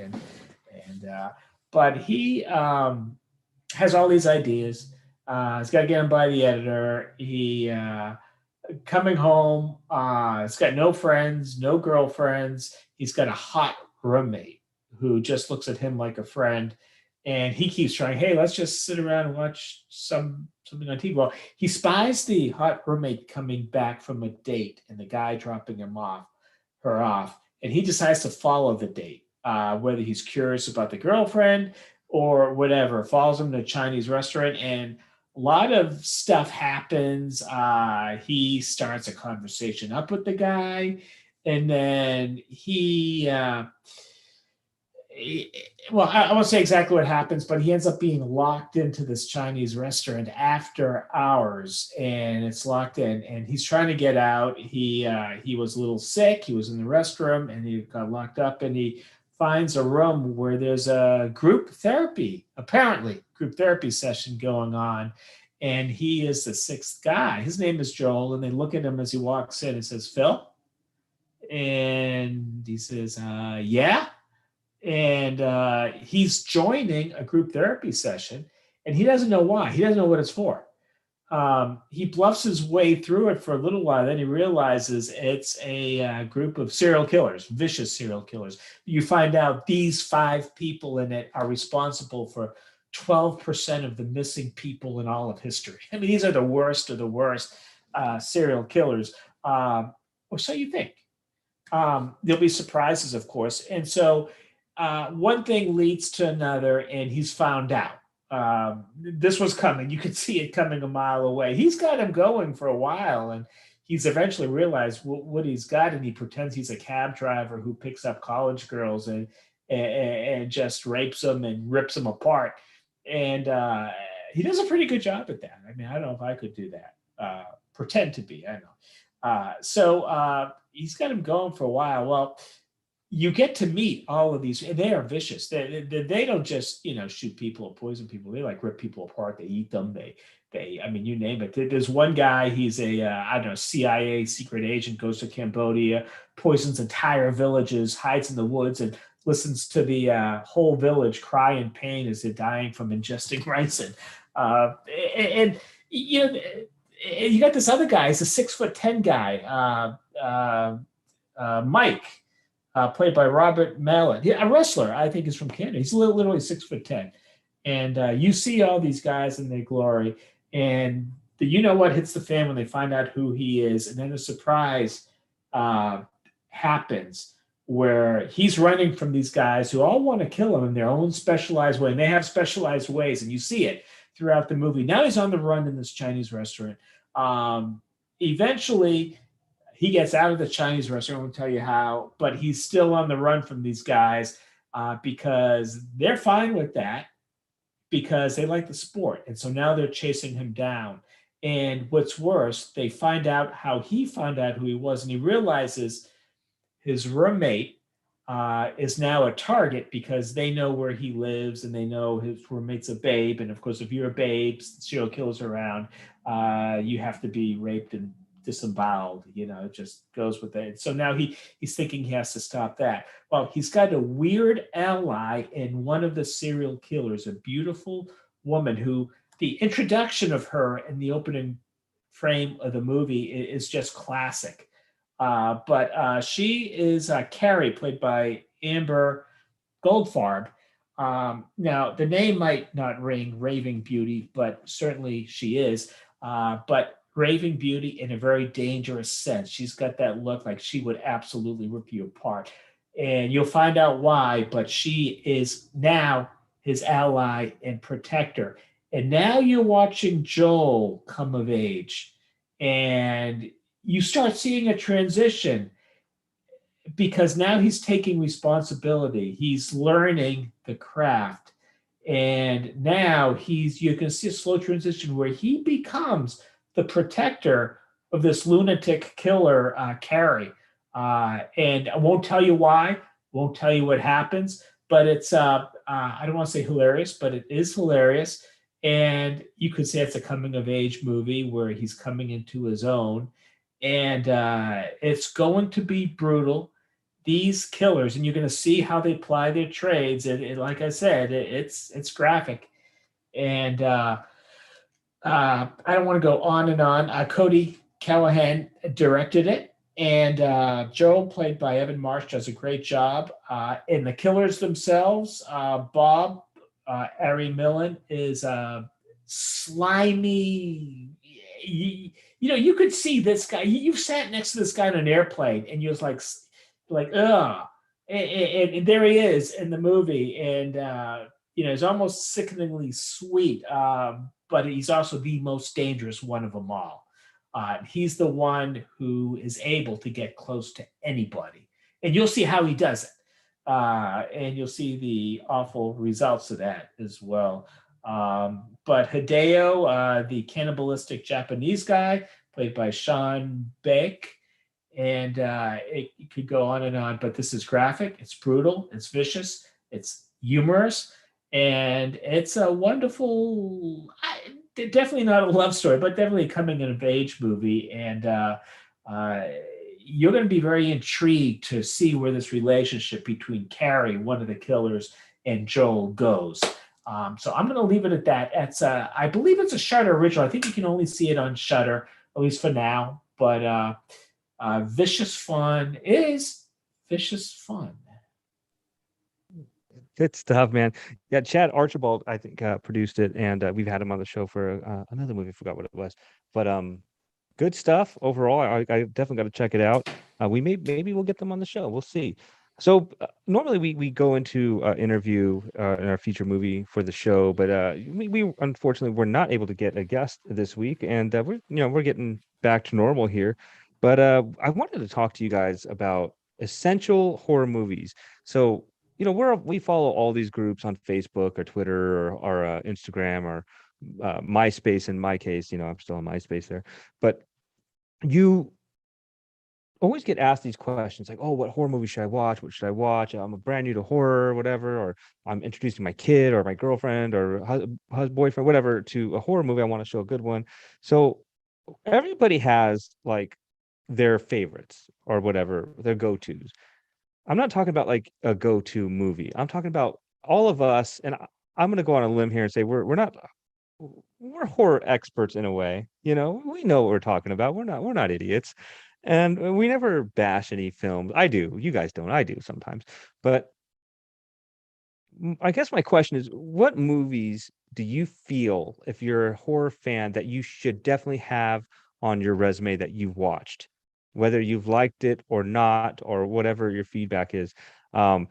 Speaker 3: But he has all these ideas. He's got to get them by the editor. He coming home. He's got no friends, no girlfriends. He's got a hot roommate who just looks at him like a friend. And he keeps trying, hey, let's just sit around and watch something on TV. Well, he spies the hot roommate coming back from a date and the guy dropping her off. And he decides to follow the date, whether he's curious about the girlfriend or whatever. Follows him to a Chinese restaurant, and a lot of stuff happens. He starts a conversation up with the guy, and then well, I won't say exactly what happens, but he ends up being locked into this Chinese restaurant after hours, and it's locked in, and he's trying to get out. He was a little sick. He was in the restroom, and he got locked up, and he finds a room where there's a group therapy session going on, and he is the sixth guy. His name is Joel, and they look at him as he walks in and says, Phil? And he says, yeah. And he's joining a group therapy session, and he doesn't know why. He doesn't know what it's for. He bluffs his way through it for a little while. Then he realizes it's a group of serial killers, vicious serial killers. You find out these 5 people in it are responsible for 12% of the missing people in all of history. I mean, these are the worst of the worst serial killers. Or so you think. There'll be surprises, of course. And so one thing leads to another, and he's found out. This was coming. You could see it coming a mile away. He's got him going for a while, and he's eventually realized what he's got, and he pretends he's a cab driver who picks up college girls and just rapes them and rips them apart. And he does a pretty good job at that. I mean, I don't know if I could do that. Pretend to be, I don't know. So he's got him going for a while. Well, you get to meet all of these, and they are vicious. They don't just, shoot people or poison people. They like rip people apart. They eat them. They I mean, you name it. There's one guy, he's a, CIA secret agent, goes to Cambodia, poisons entire villages, hides in the woods, and listens to the whole village cry in pain as they're dying from ingesting ricin. And you know, you got this other guy. He's a 6'10" guy, Mike, played by Robert Mallet. A wrestler, I think, is from Canada. He's literally 6'10", and you see all these guys in their glory, and the you know what hits the fan when they find out who he is, and then a surprise happens where he's running from these guys who all want to kill him in their own specialized way, and they have specialized ways, and you see it throughout the movie. Now he's on the run in this Chinese restaurant. Eventually, he gets out of the Chinese restaurant. I won't tell you how, but he's still on the run from these guys because they're fine with that because they like the sport. And so now they're chasing him down. And what's worse, they find out how he found out who he was, and he realizes his roommate is now a target because they know where he lives and they know his roommate's a babe. And of course, if you're a babe, serial killers around, you have to be raped and disemboweled. It just goes with it. So now he's thinking he has to stop that. Well, he's got a weird ally in one of the serial killers, a beautiful woman who the introduction of her in the opening frame of the movie is just classic. But she is Carrie, played by Amber Goldfarb. Now, the name might not ring Raving Beauty, but certainly she is. But Raving Beauty in a very dangerous sense. She's got that look like she would absolutely rip you apart. And you'll find out why, but she is now his ally and protector. And now you're watching Joel come of age. And you start seeing a transition because now he's taking responsibility. He's learning the craft. And now you can see a slow transition where he becomes the protector of this lunatic killer, Carrie. And I won't tell you why, won't tell you what happens, but it's, I don't want to say hilarious, but it is hilarious. And you could say it's a coming of age movie where he's coming into his own. And it's going to be brutal. These killers, and you're going to see how they ply their trades. And like I said, it's graphic. And I don't want to go on and on. Cody Callahan directed it. And Joel, played by Evan Marsh, does a great job. And the killers themselves, Bob, Ari Millen, is slimy. You could see this guy. You've sat next to this guy on an airplane, and you're just like, ugh. And there he is in the movie, and he's almost sickeningly sweet, but he's also the most dangerous one of them all. He's the one who is able to get close to anybody, and you'll see how he does it, and you'll see the awful results of that as well. But Hideo, the cannibalistic Japanese guy, played by Sean Beck, and it could go on and on, but this is graphic, it's brutal, it's vicious, it's humorous, and it's a wonderful, definitely not a love story, but definitely a coming of age movie. And you're going to be very intrigued to see where this relationship between Carrie, one of the killers, and Joel goes. So I'm going to leave it at that. It's I believe it's a Shudder original. I think you can only see it on Shudder, at least for now. But vicious fun is vicious fun.
Speaker 1: Good stuff, man. Yeah, Chad Archibald, I think, produced it, and we've had him on the show for another movie. I forgot what it was, but good stuff overall. I definitely got to check it out. Maybe we'll get them on the show. We'll see. So normally we go into interview in our feature movie for the show, but we unfortunately were not able to get a guest this week, and we're getting back to normal here. But I wanted to talk to you guys about essential horror movies. So we follow all these groups on Facebook or Twitter or Instagram or MySpace. In my case, I'm still on MySpace there, but you always get asked these questions like, oh, what horror movie should I watch? What should I watch? I'm a brand new to horror or whatever, or I'm introducing my kid or my girlfriend or boyfriend, whatever, to a horror movie. I want to show a good one. So everybody has like their favorites or whatever, their go-tos. I'm not talking about like a go-to movie. I'm talking about all of us, and I'm going to go on a limb here and say we're horror experts in a way. You know, we know what we're talking about. We're not idiots, and we never bash any films. I do. You guys don't. I do sometimes, but I guess my question is, what movies do you feel, if you're a horror fan, that you should definitely have on your resume that you've watched, whether you've liked it or not, or whatever your feedback is? Um,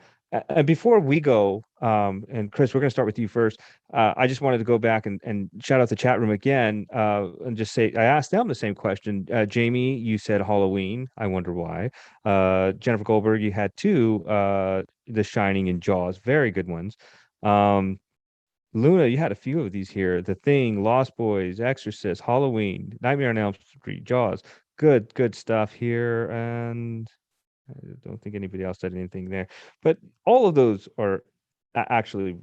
Speaker 1: and before we go, and Chris, we're going to start with you first. I just wanted to go back and shout out the chat room again, and just say I asked them the same question. Jamie, you said Halloween. I wonder why. Jennifer Goldberg, you had two. The Shining and Jaws, very good ones. Um, Luna, you had a few of these here. The Thing, Lost Boys, Exorcist, Halloween, Nightmare on Elm Street, Jaws. Good stuff here. And I don't think anybody else said anything there. But all of those are actually,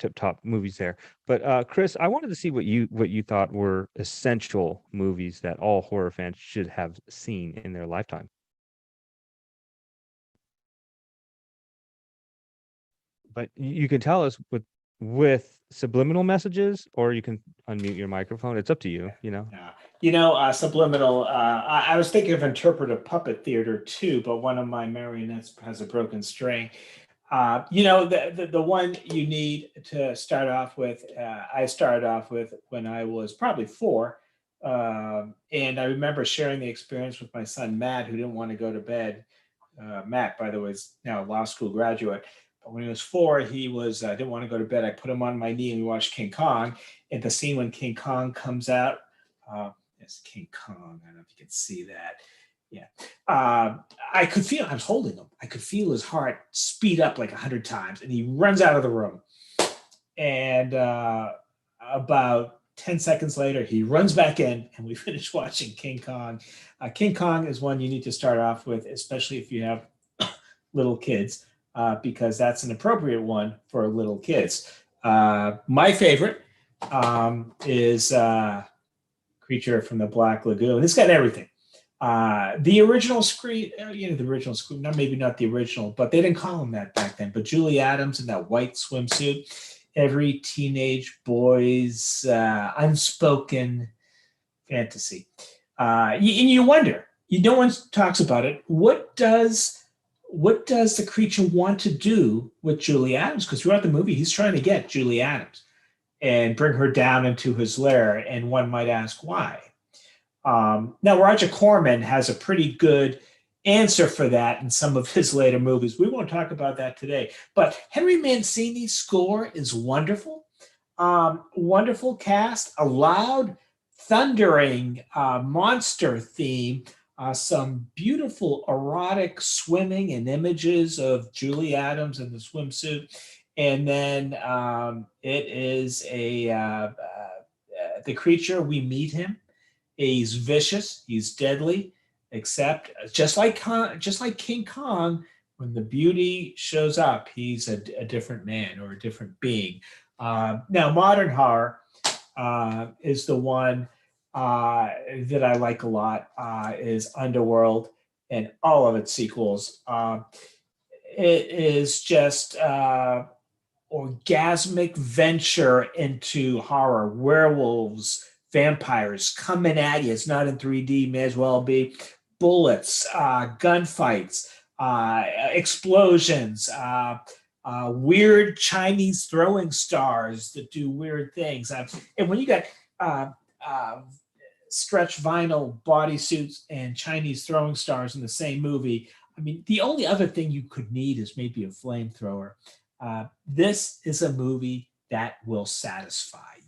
Speaker 1: tip top movies there. But Chris, I wanted to see what you thought were essential movies that all horror fans should have seen in their lifetime. But you can tell us with subliminal messages, or you can unmute your microphone. It's up to you, you know.
Speaker 3: Subliminal. I was thinking of interpretive puppet theater too, but one of my marionettes has a broken string. The one you need to start off with, I started off with when I was probably 4. And I remember sharing the experience with my son, Matt, who didn't want to go to bed. Matt, by the way, is now a law school graduate. But when he was 4, he didn't want to go to bed. I put him on my knee and we watched King Kong. And the scene when King Kong comes out, it's King Kong. I don't know if you can see that. Yeah. I could feel, I was holding him. I could feel his heart speed up like 100 times. And he runs out of the room. And about 10 seconds later, he runs back in and we finish watching King Kong. King Kong is one you need to start off with, especially if you have little kids, because that's an appropriate one for little kids. My favorite is Creature from the Black Lagoon. It's got everything. The original screen, maybe not the original, but they didn't call him that back then. But Julie Adams in that white swimsuit, every teenage boy's unspoken fantasy. And you wonder, no one talks about it. What does the creature want to do with Julie Adams? Because throughout the movie, he's trying to get Julie Adams and bring her down into his lair. And one might ask why. Now, Roger Corman has a pretty good answer for that in some of his later movies. We won't talk about that today. But Henry Mancini's score is wonderful. Wonderful cast, a loud, thundering monster theme, some beautiful erotic swimming and images of Julie Adams in the swimsuit. And then it is the creature, we meet him. He's vicious, he's deadly, except just like King Kong, when the beauty shows up, he's a different man or a different being. Now, modern horror is the one that I like a lot, is Underworld and all of its sequels. It is just orgasmic venture into horror, werewolves, vampires coming at you. It's not in 3D, may as well be. Bullets, gunfights, explosions, weird Chinese throwing stars that do weird things. And when you got stretch vinyl bodysuits and Chinese throwing stars in the same movie, I mean, the only other thing you could need is maybe a flamethrower. This is a movie that will satisfy you.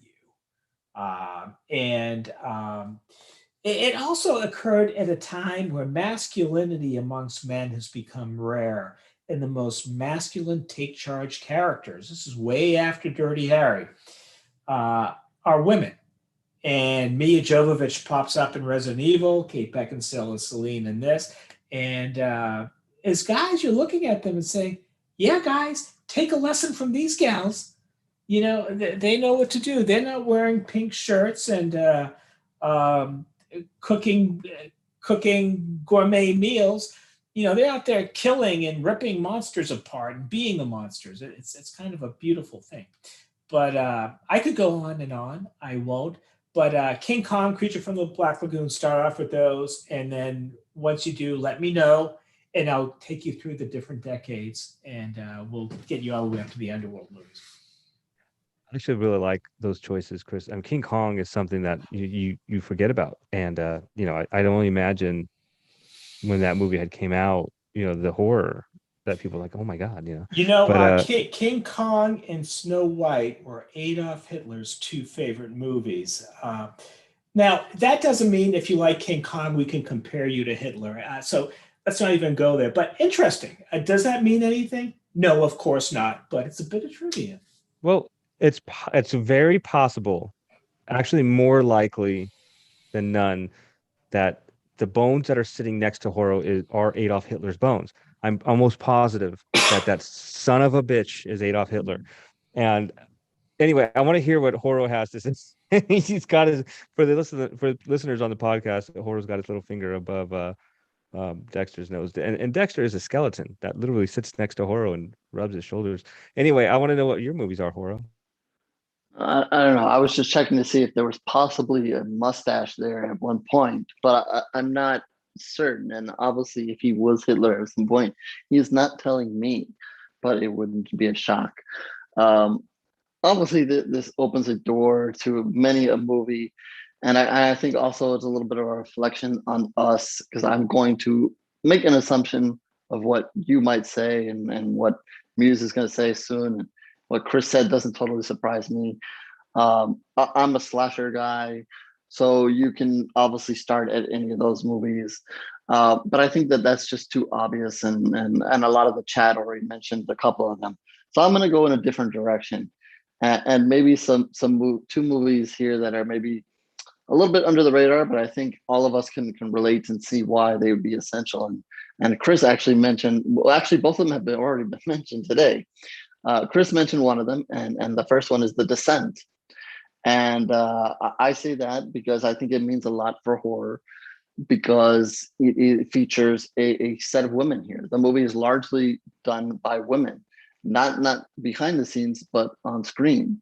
Speaker 3: It also occurred at a time where masculinity amongst men has become rare, and the most masculine take charge characters, this is way after Dirty Harry, are women. And Mia Jovovich pops up in Resident Evil, Kate Beckinsale is Celine in this. And as guys, you're looking at them and saying, yeah, guys, take a lesson from these gals. You know, they know what to do. They're not wearing pink shirts and cooking gourmet meals. they're out there killing and ripping monsters apart and being the monsters. It's kind of a beautiful thing. But I could go on and on. I won't. But King Kong, Creature from the Black Lagoon, start off with those, and then once you do, let me know, and I'll take you through the different decades, and we'll get you all the way up to the Underworld movies.
Speaker 1: I actually really like those choices, Chris. I mean, King Kong is something that you forget about, and I'd only imagine when that movie had came out, the horror that people were like, oh my god, But
Speaker 3: King Kong and Snow White were Adolf Hitler's two favorite movies. Now, that doesn't mean if you like King Kong, we can compare you to Hitler. So let's not even go there. But interesting. Does that mean anything? No, of course not. But it's a bit of trivia.
Speaker 1: well, it's very possible, actually more likely than none, that the bones that are sitting next to HorrO are Adolf Hitler's bones. I'm almost positive that son of a bitch is Adolf Hitler. And anyway, I want to hear what HorrO has to say. He's got his for listeners on the podcast. HorrO's got his little finger above Dexter's nose, and Dexter is a skeleton that literally sits next to HorrO and rubs his shoulders. Anyway, I want to know what your movies are, HorrO.
Speaker 4: I don't know. I was just checking to see if there was possibly a mustache there at one point, but I'm not certain. And obviously, if he was Hitler at some point, he is not telling me, but it wouldn't be a shock. Um, Obviously, this opens a door to many a movie. And I think also it's a little bit of a reflection on us, because I'm going to make an assumption of what you might say and what Muse is going to say soon. And what Chris said doesn't totally surprise me. I'm a slasher guy, so you can obviously start at any of those movies. But I think that's just too obvious, and a lot of the chat already mentioned a couple of them. So I'm going to go in a different direction, and maybe two movies here that are maybe a little bit under the radar, but I think all of us can relate and see why they would be essential. And Chris actually mentioned, well, actually both of them have already been mentioned today. Chris mentioned one of them, and the first one is The Descent. And I say that because I think it means a lot for horror, because it features a set of women here. The movie is largely done by women, not behind the scenes, but on screen.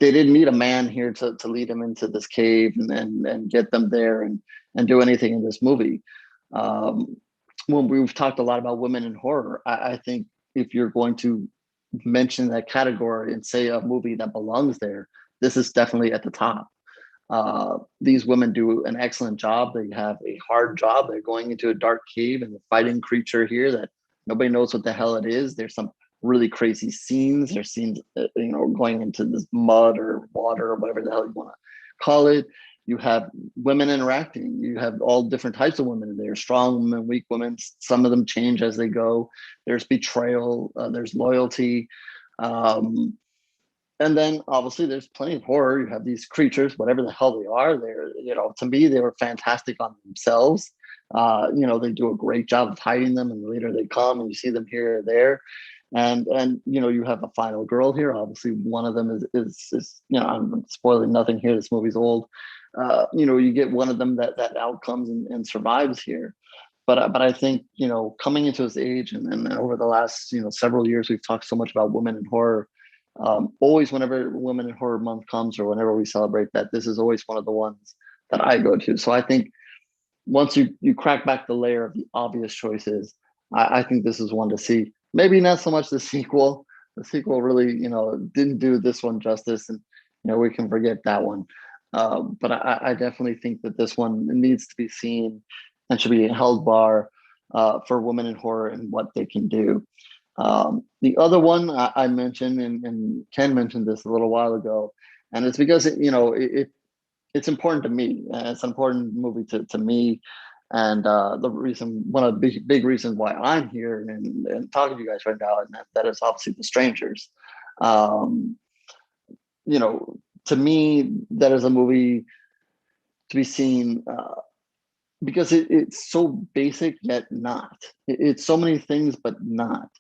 Speaker 4: They didn't need a man here to lead them into this cave and get them there and do anything in this movie. When we've talked a lot about women in horror, I think if you're going to mention that category and say a movie that belongs there, this is definitely at the top. These women do an excellent job. They have a hard job. They're going into a dark cave and fighting creature here that nobody knows what the hell it is. There's some really crazy scenes. There's scenes, going into this mud or water or whatever the hell you want to call it. You have women interacting. You have all different types of women. There's strong women, weak women. Some of them change as they go. There's betrayal. There's loyalty. And then obviously there's plenty of horror. You have these creatures, whatever the hell they are. They're, to me, they were fantastic on themselves. They do a great job of hiding them, and later they come and you see them here or there. And you have a final girl here. Obviously, one of them is I'm spoiling nothing here. This movie's old. You get one of them that outcomes and survives here. But I think coming into this age and over the last several years, we've talked so much about women in horror. Always, whenever Women in Horror Month comes or whenever we celebrate that, this is always one of the ones that I go to. So I think once you crack back the layer of the obvious choices, I think this is one to see. Maybe not so much the sequel. The sequel really, didn't do this one justice, and we can forget that one. But I definitely think that this one needs to be seen and should be held bar for women in horror and what they can do. The other one I mentioned, and Ken mentioned this a little while ago, and it's because it's important to me. It's an important movie to me, and one of the big reasons why I'm here and talking to you guys right now, and that is obviously The Strangers. To me, that is a movie to be seen because it's so basic yet not. It's so many things, but not.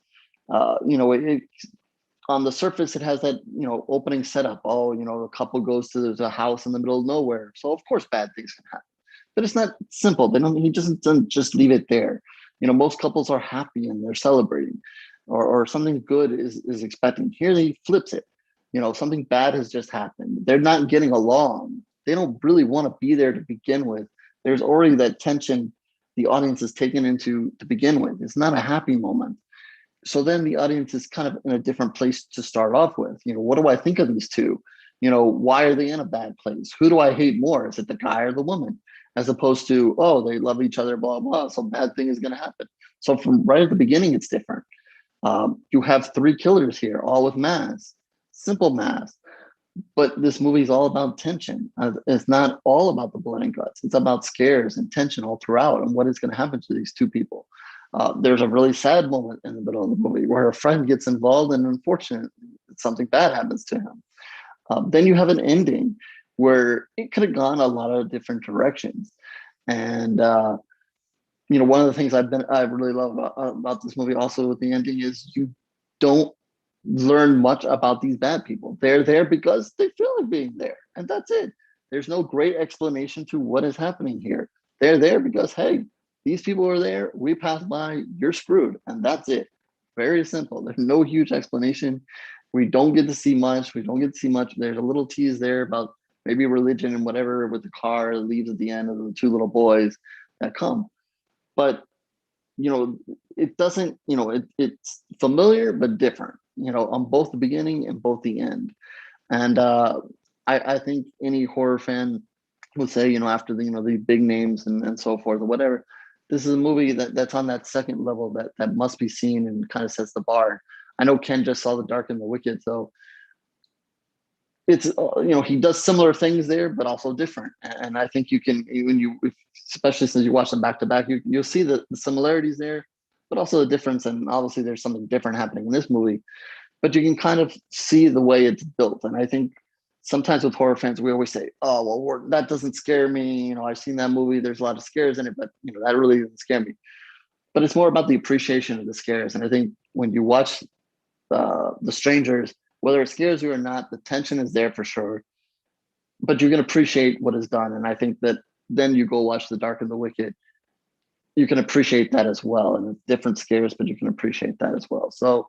Speaker 4: On the surface, it has that opening setup. Oh, a couple goes to a house in the middle of nowhere, so of course bad things can happen. But it's not simple. He doesn't just leave it there. Most couples are happy and they're celebrating, or something good is expecting. Here he flips it. Something bad has just happened. They're not getting along. They don't really want to be there to begin with. There's already that tension the audience is taken into to begin with. It's not a happy moment. So then the audience is kind of in a different place to start off with. What do I think of these two? Why are they in a bad place? Who do I hate more? Is it the guy or the woman? As opposed to, oh, they love each other, blah, blah, some bad thing is going to happen. So from right at the beginning, it's different. You have 3 killers here, all with masks, simple masks. But this movie is all about tension. It's not all about the blood and guts. It's about scares and tension all throughout and what is going to happen to these 2 people. There's a really sad moment in the middle of the movie where a friend gets involved and unfortunately something bad happens to him. Then you have an ending where it could have gone a lot of different directions. And, one of the things I really love about this movie also with the ending is you don't learn much about these bad people. They're there because they feel like being there, and that's it. There's no great explanation to what is happening here. They're there because, hey, these people are there, we pass by, you're screwed, and that's it. Very simple. There's no huge explanation. We don't get to see much. There's a little tease there about maybe religion and whatever with the car that leaves at the end of the 2 little boys that come. But it doesn't, it's familiar but different, on both the beginning and both the end. And I think any horror fan would say, after the big names and so forth or whatever, this is a movie that's on that second level that must be seen and kind of sets the bar. I know Ken just saw The Dark and the Wicked, so it's he does similar things there, but also different. And I think you can, especially since you watch them back to back, you'll see the similarities there, but also the difference. And obviously, there's something different happening in this movie, but you can kind of see the way it's built. And I think sometimes with horror fans, we always say, "Oh, well, that doesn't scare me." I've seen that movie. There's a lot of scares in it, but that really doesn't scare me. But it's more about the appreciation of the scares. And I think when you watch The Strangers, whether it scares you or not, the tension is there for sure, but you can appreciate what is done. And I think that then you go watch The Dark and the Wicked, you can appreciate that as well. And it's different scares, but you can appreciate that as well. So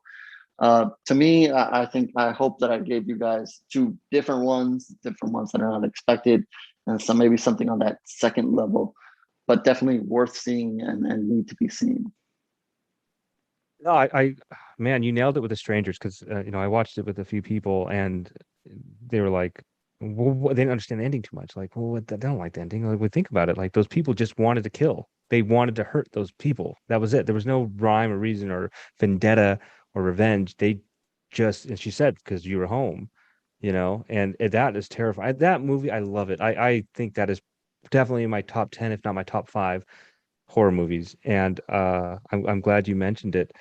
Speaker 4: to me, I hope that I gave you guys 2 different ones that are not expected, and maybe something on that second level, but definitely worth seeing and need to be seen.
Speaker 1: No, man, you nailed it with The Strangers, because I watched it with a few people and they were like, well, they didn't understand the ending too much. Like, well, they don't like the ending. Like, we think about it. Like, those people just wanted to kill. They wanted to hurt those people. That was it. There was no rhyme or reason or vendetta or revenge. They just, and she said, because you were home, and that is terrifying. That movie, I love it. I think that is definitely in my top 10, if not my top 5 horror movies. And I'm glad you mentioned it.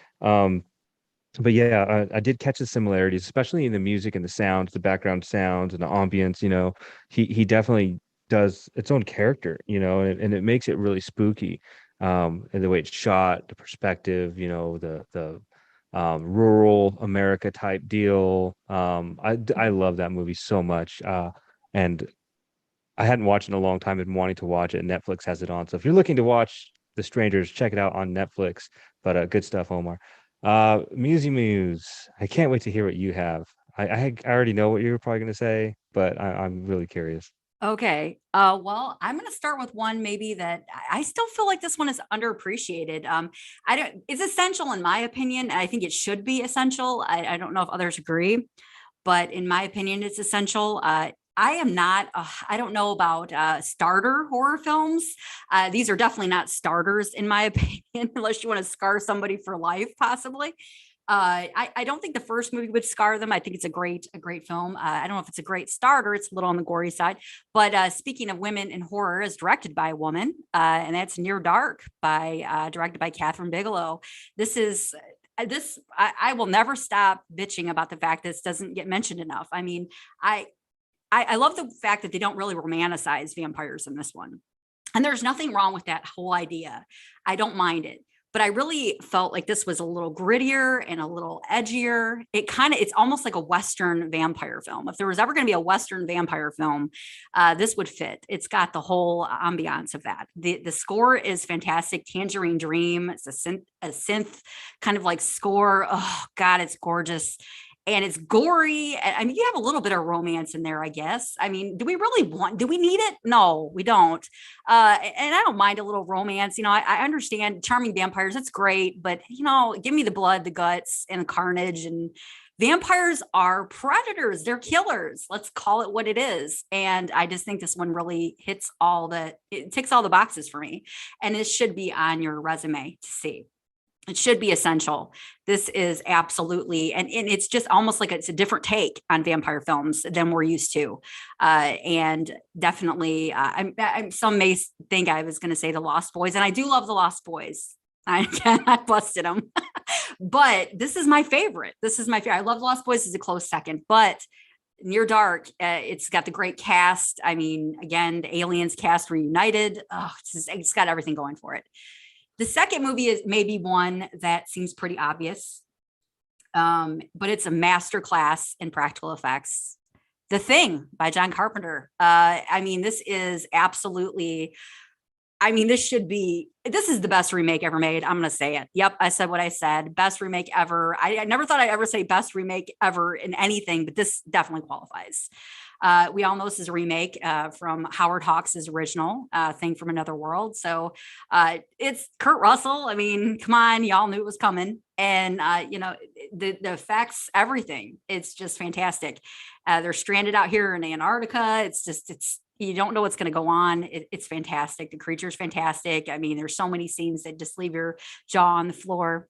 Speaker 1: But yeah, I did catch the similarities, especially in the music and the sounds, the background sounds and the ambience. He definitely does its own character, and it makes it really spooky. And the way it's shot, the perspective, the rural America type deal. I love that movie so much. And I hadn't watched it in a long time, been wanting to watch it, and Netflix has it on. So if you're looking to watch The Strangers, check it out on Netflix. But good stuff, Omar. Muse, I can't wait to hear what you have. I already know what you were probably going to say, but I'm really curious.
Speaker 2: Okay. Well, I'm going to start with one maybe that I still feel like this one is underappreciated. It's essential in my opinion. And I think it should be essential. I don't know if others agree, but in my opinion, it's essential. I am not, I don't know about starter horror films. These are definitely not starters in my opinion, unless you want to scar somebody for life, possibly. I don't think the first movie would scar them. I think it's a great film. I don't know if it's a great starter. It's a little on the gory side. But speaking of women in horror, is directed by a woman, and that's Near Dark, directed by Catherine Bigelow. I will never stop bitching about the fact this doesn't get mentioned enough. I mean, I love the fact that they don't really romanticize vampires in this one. And there's nothing wrong with that whole idea. I don't mind it. but I really felt like this was a little grittier and a little edgier. It's almost like a Western vampire film. If there was ever going to be a Western vampire film, this would fit. It's got the whole ambiance of that. The score is fantastic. Tangerine Dream. It's a synth kind of like score. Oh God, it's gorgeous. And it's gory. I mean, you have a little bit of romance in there, I guess. I mean, do we need it? No, we don't. And I don't mind a little romance. I understand charming vampires. That's great. But, give me the blood, the guts, and the carnage. And vampires are predators. They're killers. Let's call it what it is. And I just think this one really ticks all the boxes for me. And it should be on your resume to see. It should be essential. This is absolutely, and it's just almost like it's a different take on vampire films than we're used to. And definitely, some may think I was going to say The Lost Boys, and I do love The Lost Boys. I busted them, but this is my favorite. I love The Lost Boys as a close second, but Near Dark, it's got the great cast. I mean, again, the Aliens cast reunited. It's got everything going for it. The second movie is maybe one that seems pretty obvious, but it's a masterclass in practical effects. The Thing by John Carpenter. This is absolutely, this is the best remake ever made. I'm going to say it. Yep, I said what I said. Best remake ever. I never thought I'd ever say best remake ever in anything, but this definitely qualifies. We all know this is a remake from Howard Hawks' original Thing from Another World. So it's Kurt Russell. I mean, come on, y'all knew it was coming. And, the effects, everything. It's just fantastic. They're stranded out here in Antarctica. You don't know what's going to go on. It's fantastic. The creature's fantastic. I mean, there's so many scenes that just leave your jaw on the floor.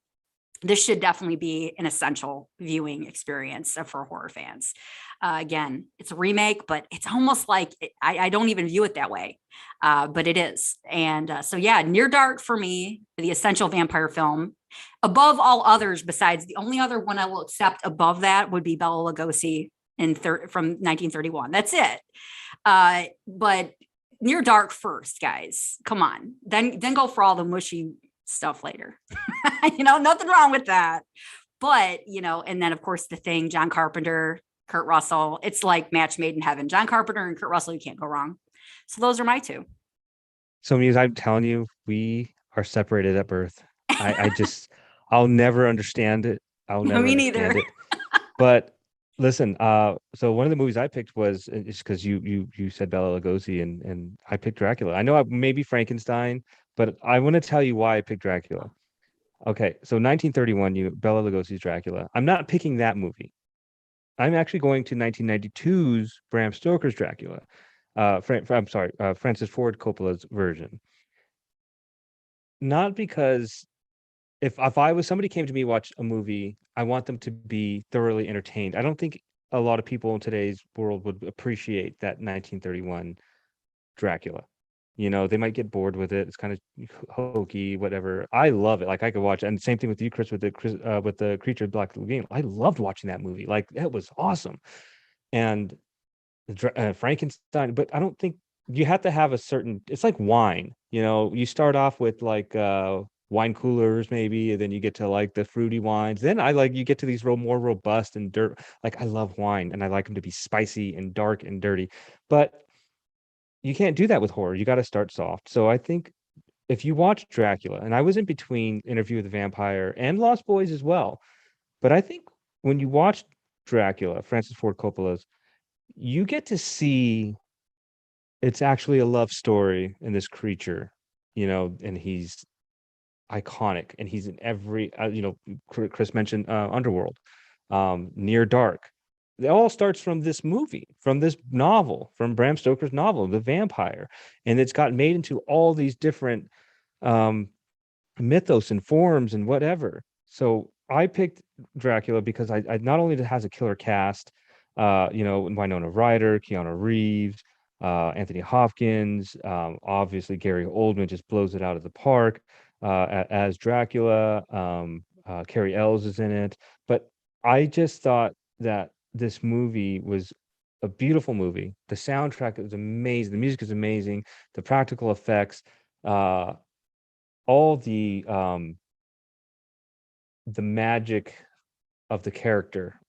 Speaker 2: This should definitely be an essential viewing experience for horror fans. Again, it's a remake, but it's almost like I don't even view it that way, but it is. And Near Dark for me, the essential vampire film. Above all others, besides the only other one I will accept above that would be Bela Lugosi from 1931. That's it. But Near Dark first, guys. Come on. Then go for all the mushy stuff later. Nothing wrong with that. But, and then of course The Thing, John Carpenter, Kurt Russell, it's like match made in heaven. John Carpenter and Kurt Russell, you can't go wrong. So those are my two.
Speaker 1: So Muse, I'm telling you, we are separated at birth. I'll never understand it. I'll never
Speaker 2: Me
Speaker 1: understand
Speaker 2: neither.
Speaker 1: it. But listen, so one of the movies I picked was because you said Bela Lugosi and I picked Dracula. I know maybe Frankenstein, but I want to tell you why I picked Dracula. Okay, so 1931, Bela Lugosi's Dracula. I'm not picking that movie. I'm actually going to 1992's Bram Stoker's Dracula. Francis Ford Coppola's version. Not because if somebody came to me watch a movie, I want them to be thoroughly entertained. I don't think a lot of people in today's world would appreciate that 1931 Dracula. They might get bored with it. It's kind of hokey, whatever. I love it. Like I could watch, and same thing with you, Chris, with the Creature of Black Lagoon. I loved watching that movie. Like that was awesome. And Frankenstein, but I don't think you have to have it's like wine. You start off with like wine coolers maybe, and then you get to like the fruity wines. Then you get to these more robust and dirt. Like I love wine, and I like them to be spicy and dark and dirty. But you can't do that with horror. You got to start soft. So I think if you watch Dracula, and I was in between Interview with the Vampire and Lost Boys as well, but I think when you watch Dracula, Francis Ford Coppola's, you get to see it's actually a love story in this creature, and he's iconic, and he's in every, Chris mentioned Underworld, Near Dark. It all starts from this movie, from this novel, from Bram Stoker's novel, The Vampire. And it's got made into all these different mythos and forms and whatever. So I picked Dracula because I not only has a killer cast, Winona Ryder, Keanu Reeves, Anthony Hopkins, obviously Gary Oldman just blows it out of the park as Dracula. Carrie Ells is in it. But I just thought that this movie was a beautiful movie. The soundtrack is amazing. The music is amazing. The practical effects, all the the magic of the character,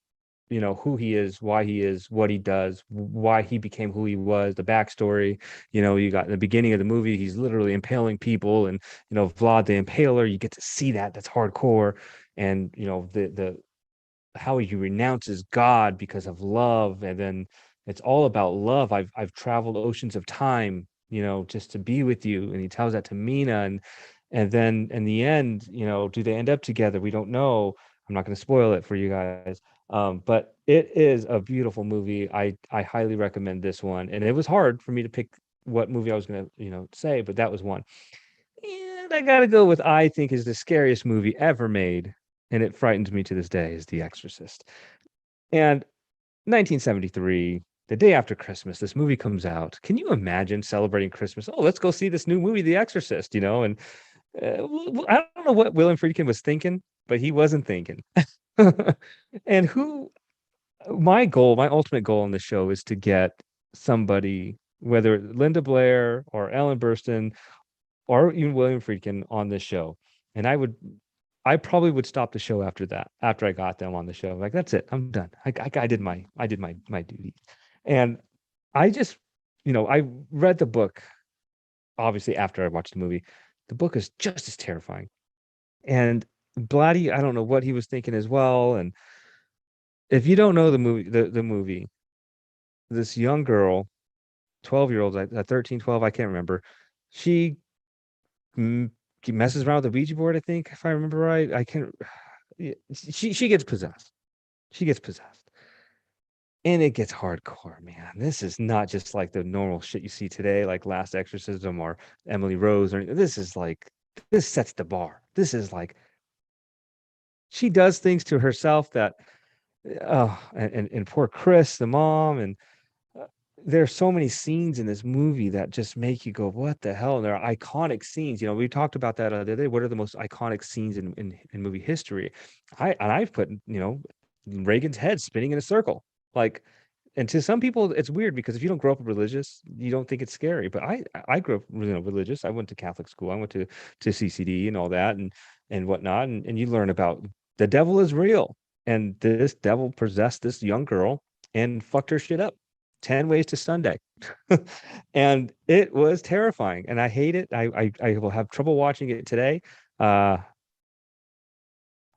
Speaker 1: you know, who he is, why he is, what he does, why he became who he was, the backstory. You know, you got in the beginning of the movie, he's literally impaling people, and you know, Vlad the Impaler, you get to see that. That's hardcore. And you know, the how he renounces God because of love, and then it's all about love. I've traveled oceans of time, you know, just to be with you. And he tells that to Mina, and then in the end, you know, do they end up together? We don't know. I'm not going to spoil it for you guys. But it is a beautiful movie. I highly recommend this one. And it was hard for me to pick what movie I was going to, you know, say, but that was one. And I gotta go with, I think, is the scariest movie ever made, and it frightens me to this day, is The Exorcist. And 1973, the day after Christmas, this movie comes out. Can you imagine celebrating Christmas? Oh, let's go see this new movie, The Exorcist, you know? And I don't know what William Friedkin was thinking, but he wasn't thinking. And my goal, my ultimate goal on the show is to get somebody, whether Linda Blair or Ellen Burstyn or even William Friedkin, on this show. And I probably would stop the show after that, after I got them on the show. Like, that's it. I'm done. I did my duty. And I just, you know, I read the book, obviously, after I watched the movie. The book is just as terrifying. And Blatty, I don't know what he was thinking as well. And if you don't know the movie, this young girl, 12-year-old, 13, 12, I can't remember. She messes around with the Ouija board, I think, if I remember right. I can't. She gets possessed. She gets possessed, and it gets hardcore, man. This is not just like the normal shit you see today, like Last Exorcism or Emily Rose, or this is like, this sets the bar. This is like, she does things to herself that, oh, and poor Chris, the mom, and there's so many scenes in this movie that just make you go, what the hell? And there are iconic scenes. You know, we talked about that the other day. What are the most iconic scenes in movie history? I've put, you know, Reagan's head spinning in a circle. Like, and to some people it's weird, because if you don't grow up religious, you don't think it's scary. But I grew up, you know, religious. I went to Catholic school. I went to CCD and all that, and whatnot. And you learn about the devil is real. And this devil possessed this young girl and fucked her shit up 10 ways to Sunday. And it was terrifying, and I hate it. I will have trouble watching it today. I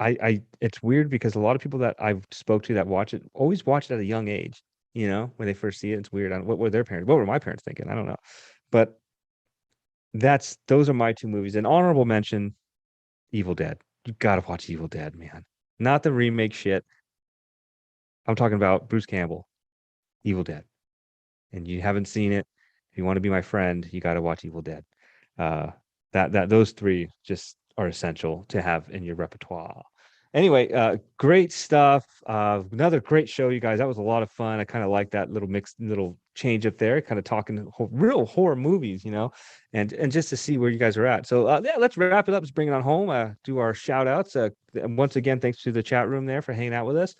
Speaker 1: It's weird, because a lot of people that I've spoke to that watch it always watch it at a young age, you know, when they first see it. It's weird. What were their parents, what were my parents thinking? I don't know. But those are my two movies. An honorable mention, Evil Dead. You gotta watch Evil Dead, man. Not the remake shit. I'm talking about Bruce Campbell, Evil Dead. And you haven't seen it, if you want to be my friend, you got to watch Evil Dead. Those three just are essential to have in your repertoire. Anyway, great stuff. Another great show, you guys. That was a lot of fun. I kind of like that little change up there, kind of talking real horror movies, you know, and just to see where you guys are at. So yeah, let's wrap it up. Let's bring it on home. Do our shout outs. Once again, thanks to the chat room there for hanging out with us.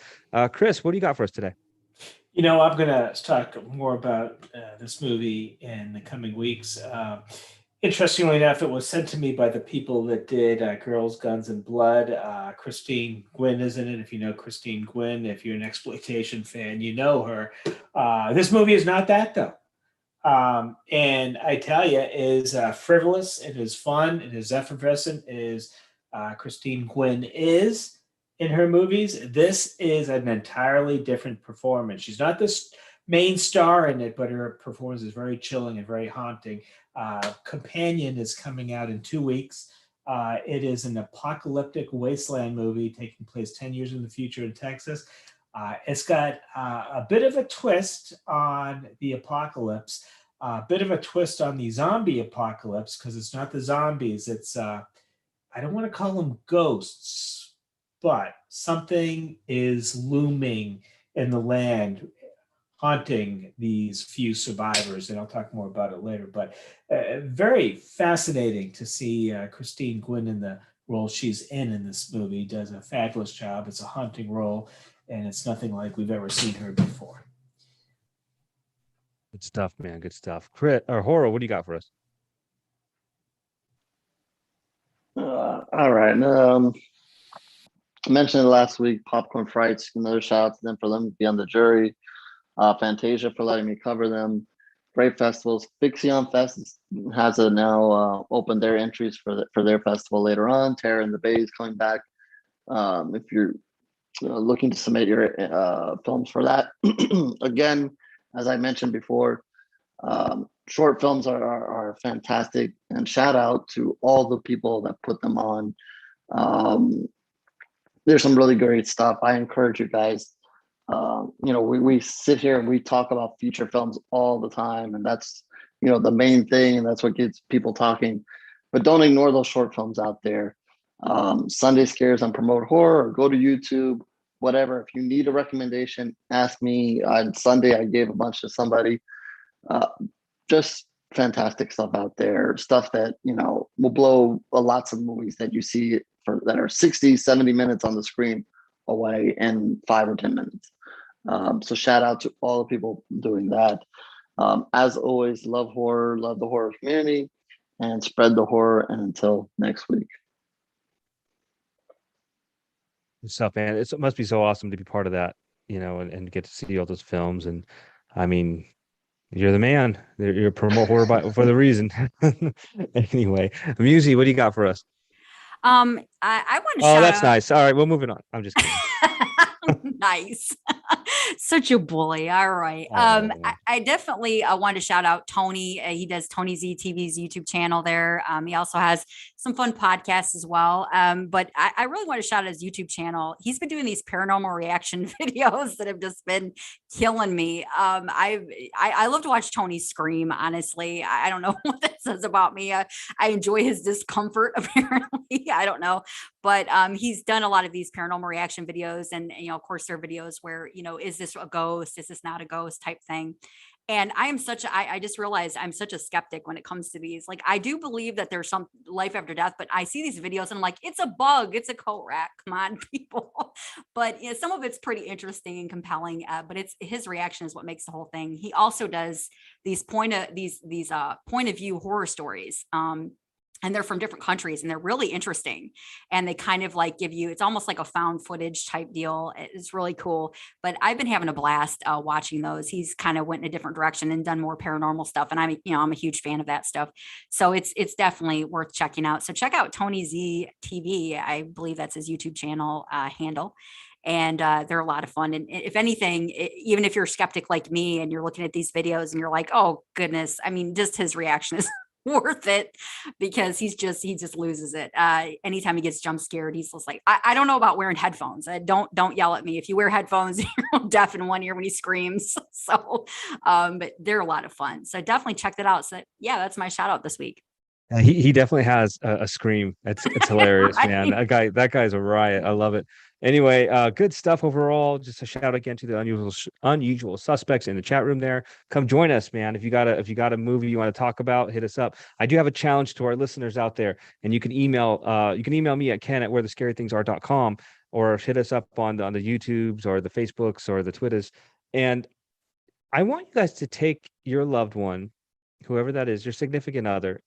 Speaker 1: Chris, what do you got for us today?
Speaker 3: You know, I'm going to talk more about this movie in the coming weeks. Interestingly enough, it was sent to me by the people that did Girls, Guns, and Blood. Christine Gwynn is in it. If you know Christine Gwynn, if you're an exploitation fan, you know her. This movie is not that, though. And I tell you, it is frivolous. It is fun. It is effervescent. It is Christine Gwynn is in her movies. This is an entirely different performance. She's not this main star in it, but her performance is very chilling and very haunting. Companion is coming out in 2 weeks. It is an apocalyptic wasteland movie taking place 10 years in the future in Texas. It's got a bit of a twist on the apocalypse, a bit of a twist on the zombie apocalypse, because it's not the zombies. It's, I don't want to call them ghosts, but something is looming in the land, haunting these few survivors. And I'll talk more about it later. But very fascinating to see Christine Gwynn in the role she's in this movie. Does a fabulous job. It's a haunting role, and it's nothing like we've ever seen her before.
Speaker 1: Good stuff, man. Good stuff. Crit or HorrO, what do you got for us?
Speaker 4: All right. mentioned it last week. Popcorn Frights, another shout out to them for letting me be on the jury. Fantasia for letting me cover them. Great festivals. Fixion Fest has now opened their entries for their festival later on. Terror in the Bay is coming back. If you're looking to submit your films for that, again, as I mentioned before, short films are fantastic, and shout out to all the people that put them on. There's some really great stuff. I encourage you guys. We sit here and we talk about feature films all the time, and that's the main thing, and that's what gets people talking. But don't ignore those short films out there. Sunday Scares on Promote Horror, or go to YouTube, whatever. If you need a recommendation, ask me. On Sunday, I gave a bunch to somebody. Just fantastic stuff out there. Stuff that will blow lots of movies that you see that are 60, 70 minutes on the screen away in 5 or 10 minutes. So shout out to all the people doing that. As always, love horror, love the horror community, and spread the horror. And until next week.
Speaker 1: Good stuff, man. It must be so awesome to be part of that, and get to see all those films. And I mean, you're the man. You're promote horror for the reason. Anyway, Musey, what do you got for us?
Speaker 2: I want to
Speaker 1: Oh,
Speaker 2: shout
Speaker 1: that's
Speaker 2: out.
Speaker 1: nice. All right, well, moving on. I'm just kidding.
Speaker 2: Nice. Such a bully. All right.
Speaker 1: Oh.
Speaker 2: I definitely want to shout out Tony. He does Tony Z TV's YouTube channel there. He also has some fun podcasts as well. But I really want to shout out his YouTube channel. He's been doing these paranormal reaction videos that have just been killing me. I love to watch Tony scream, honestly. I don't know what that says about me. I enjoy his discomfort, apparently. I don't know. But he's done a lot of these paranormal reaction videos, and of course there are videos where is this a ghost, is this not a ghost type thing. And I just realized I'm such a skeptic when it comes to these. Like, I do believe that there's some life after death, but I see these videos and I'm like, it's a bug, it's a coat rack, come on, people. But some of it's pretty interesting and compelling, but it's his reaction is what makes the whole thing. He also does these point of view horror stories. And they're from different countries, and they're really interesting. And they kind of like give you, it's almost like a found footage type deal. It's really cool. But I've been having a blast watching those. He's kind of went in a different direction and done more paranormal stuff. And I'm a huge fan of that stuff. So it's definitely worth checking out. So check out Tony Z TV. I believe that's his YouTube channel handle. And they're a lot of fun. And if anything, even if you're a skeptic like me and you're looking at these videos and you're like, oh goodness, I mean, just his reaction is worth it, because he just loses it. Anytime he gets jump scared, he's just like, I don't know about wearing headphones. Don't yell at me. If you wear headphones, you're deaf in one ear when he screams. So, but they're a lot of fun. So definitely check that out. So yeah, that's my shout out this week.
Speaker 1: He definitely has a scream. It's hilarious,
Speaker 2: Right.
Speaker 1: man. That guy's a riot. I love it. Anyway, good stuff overall. Just a shout out again to the unusual suspects in the chat room there. Come join us, man. If you got a movie you want to talk about, hit us up. I do have a challenge to our listeners out there, and you can email me at ken@wherethescarythingsare.com, or hit us up on the YouTubes or the Facebooks or the Twitters. And I want you guys to take your loved one, whoever that is, your significant other,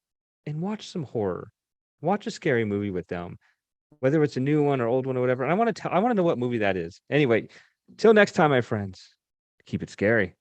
Speaker 1: and watch some horror. Watch a scary movie with them, whether it's a new one or old one or whatever. And I want to know what movie that is. Anyway, till next time, my friends, keep it scary.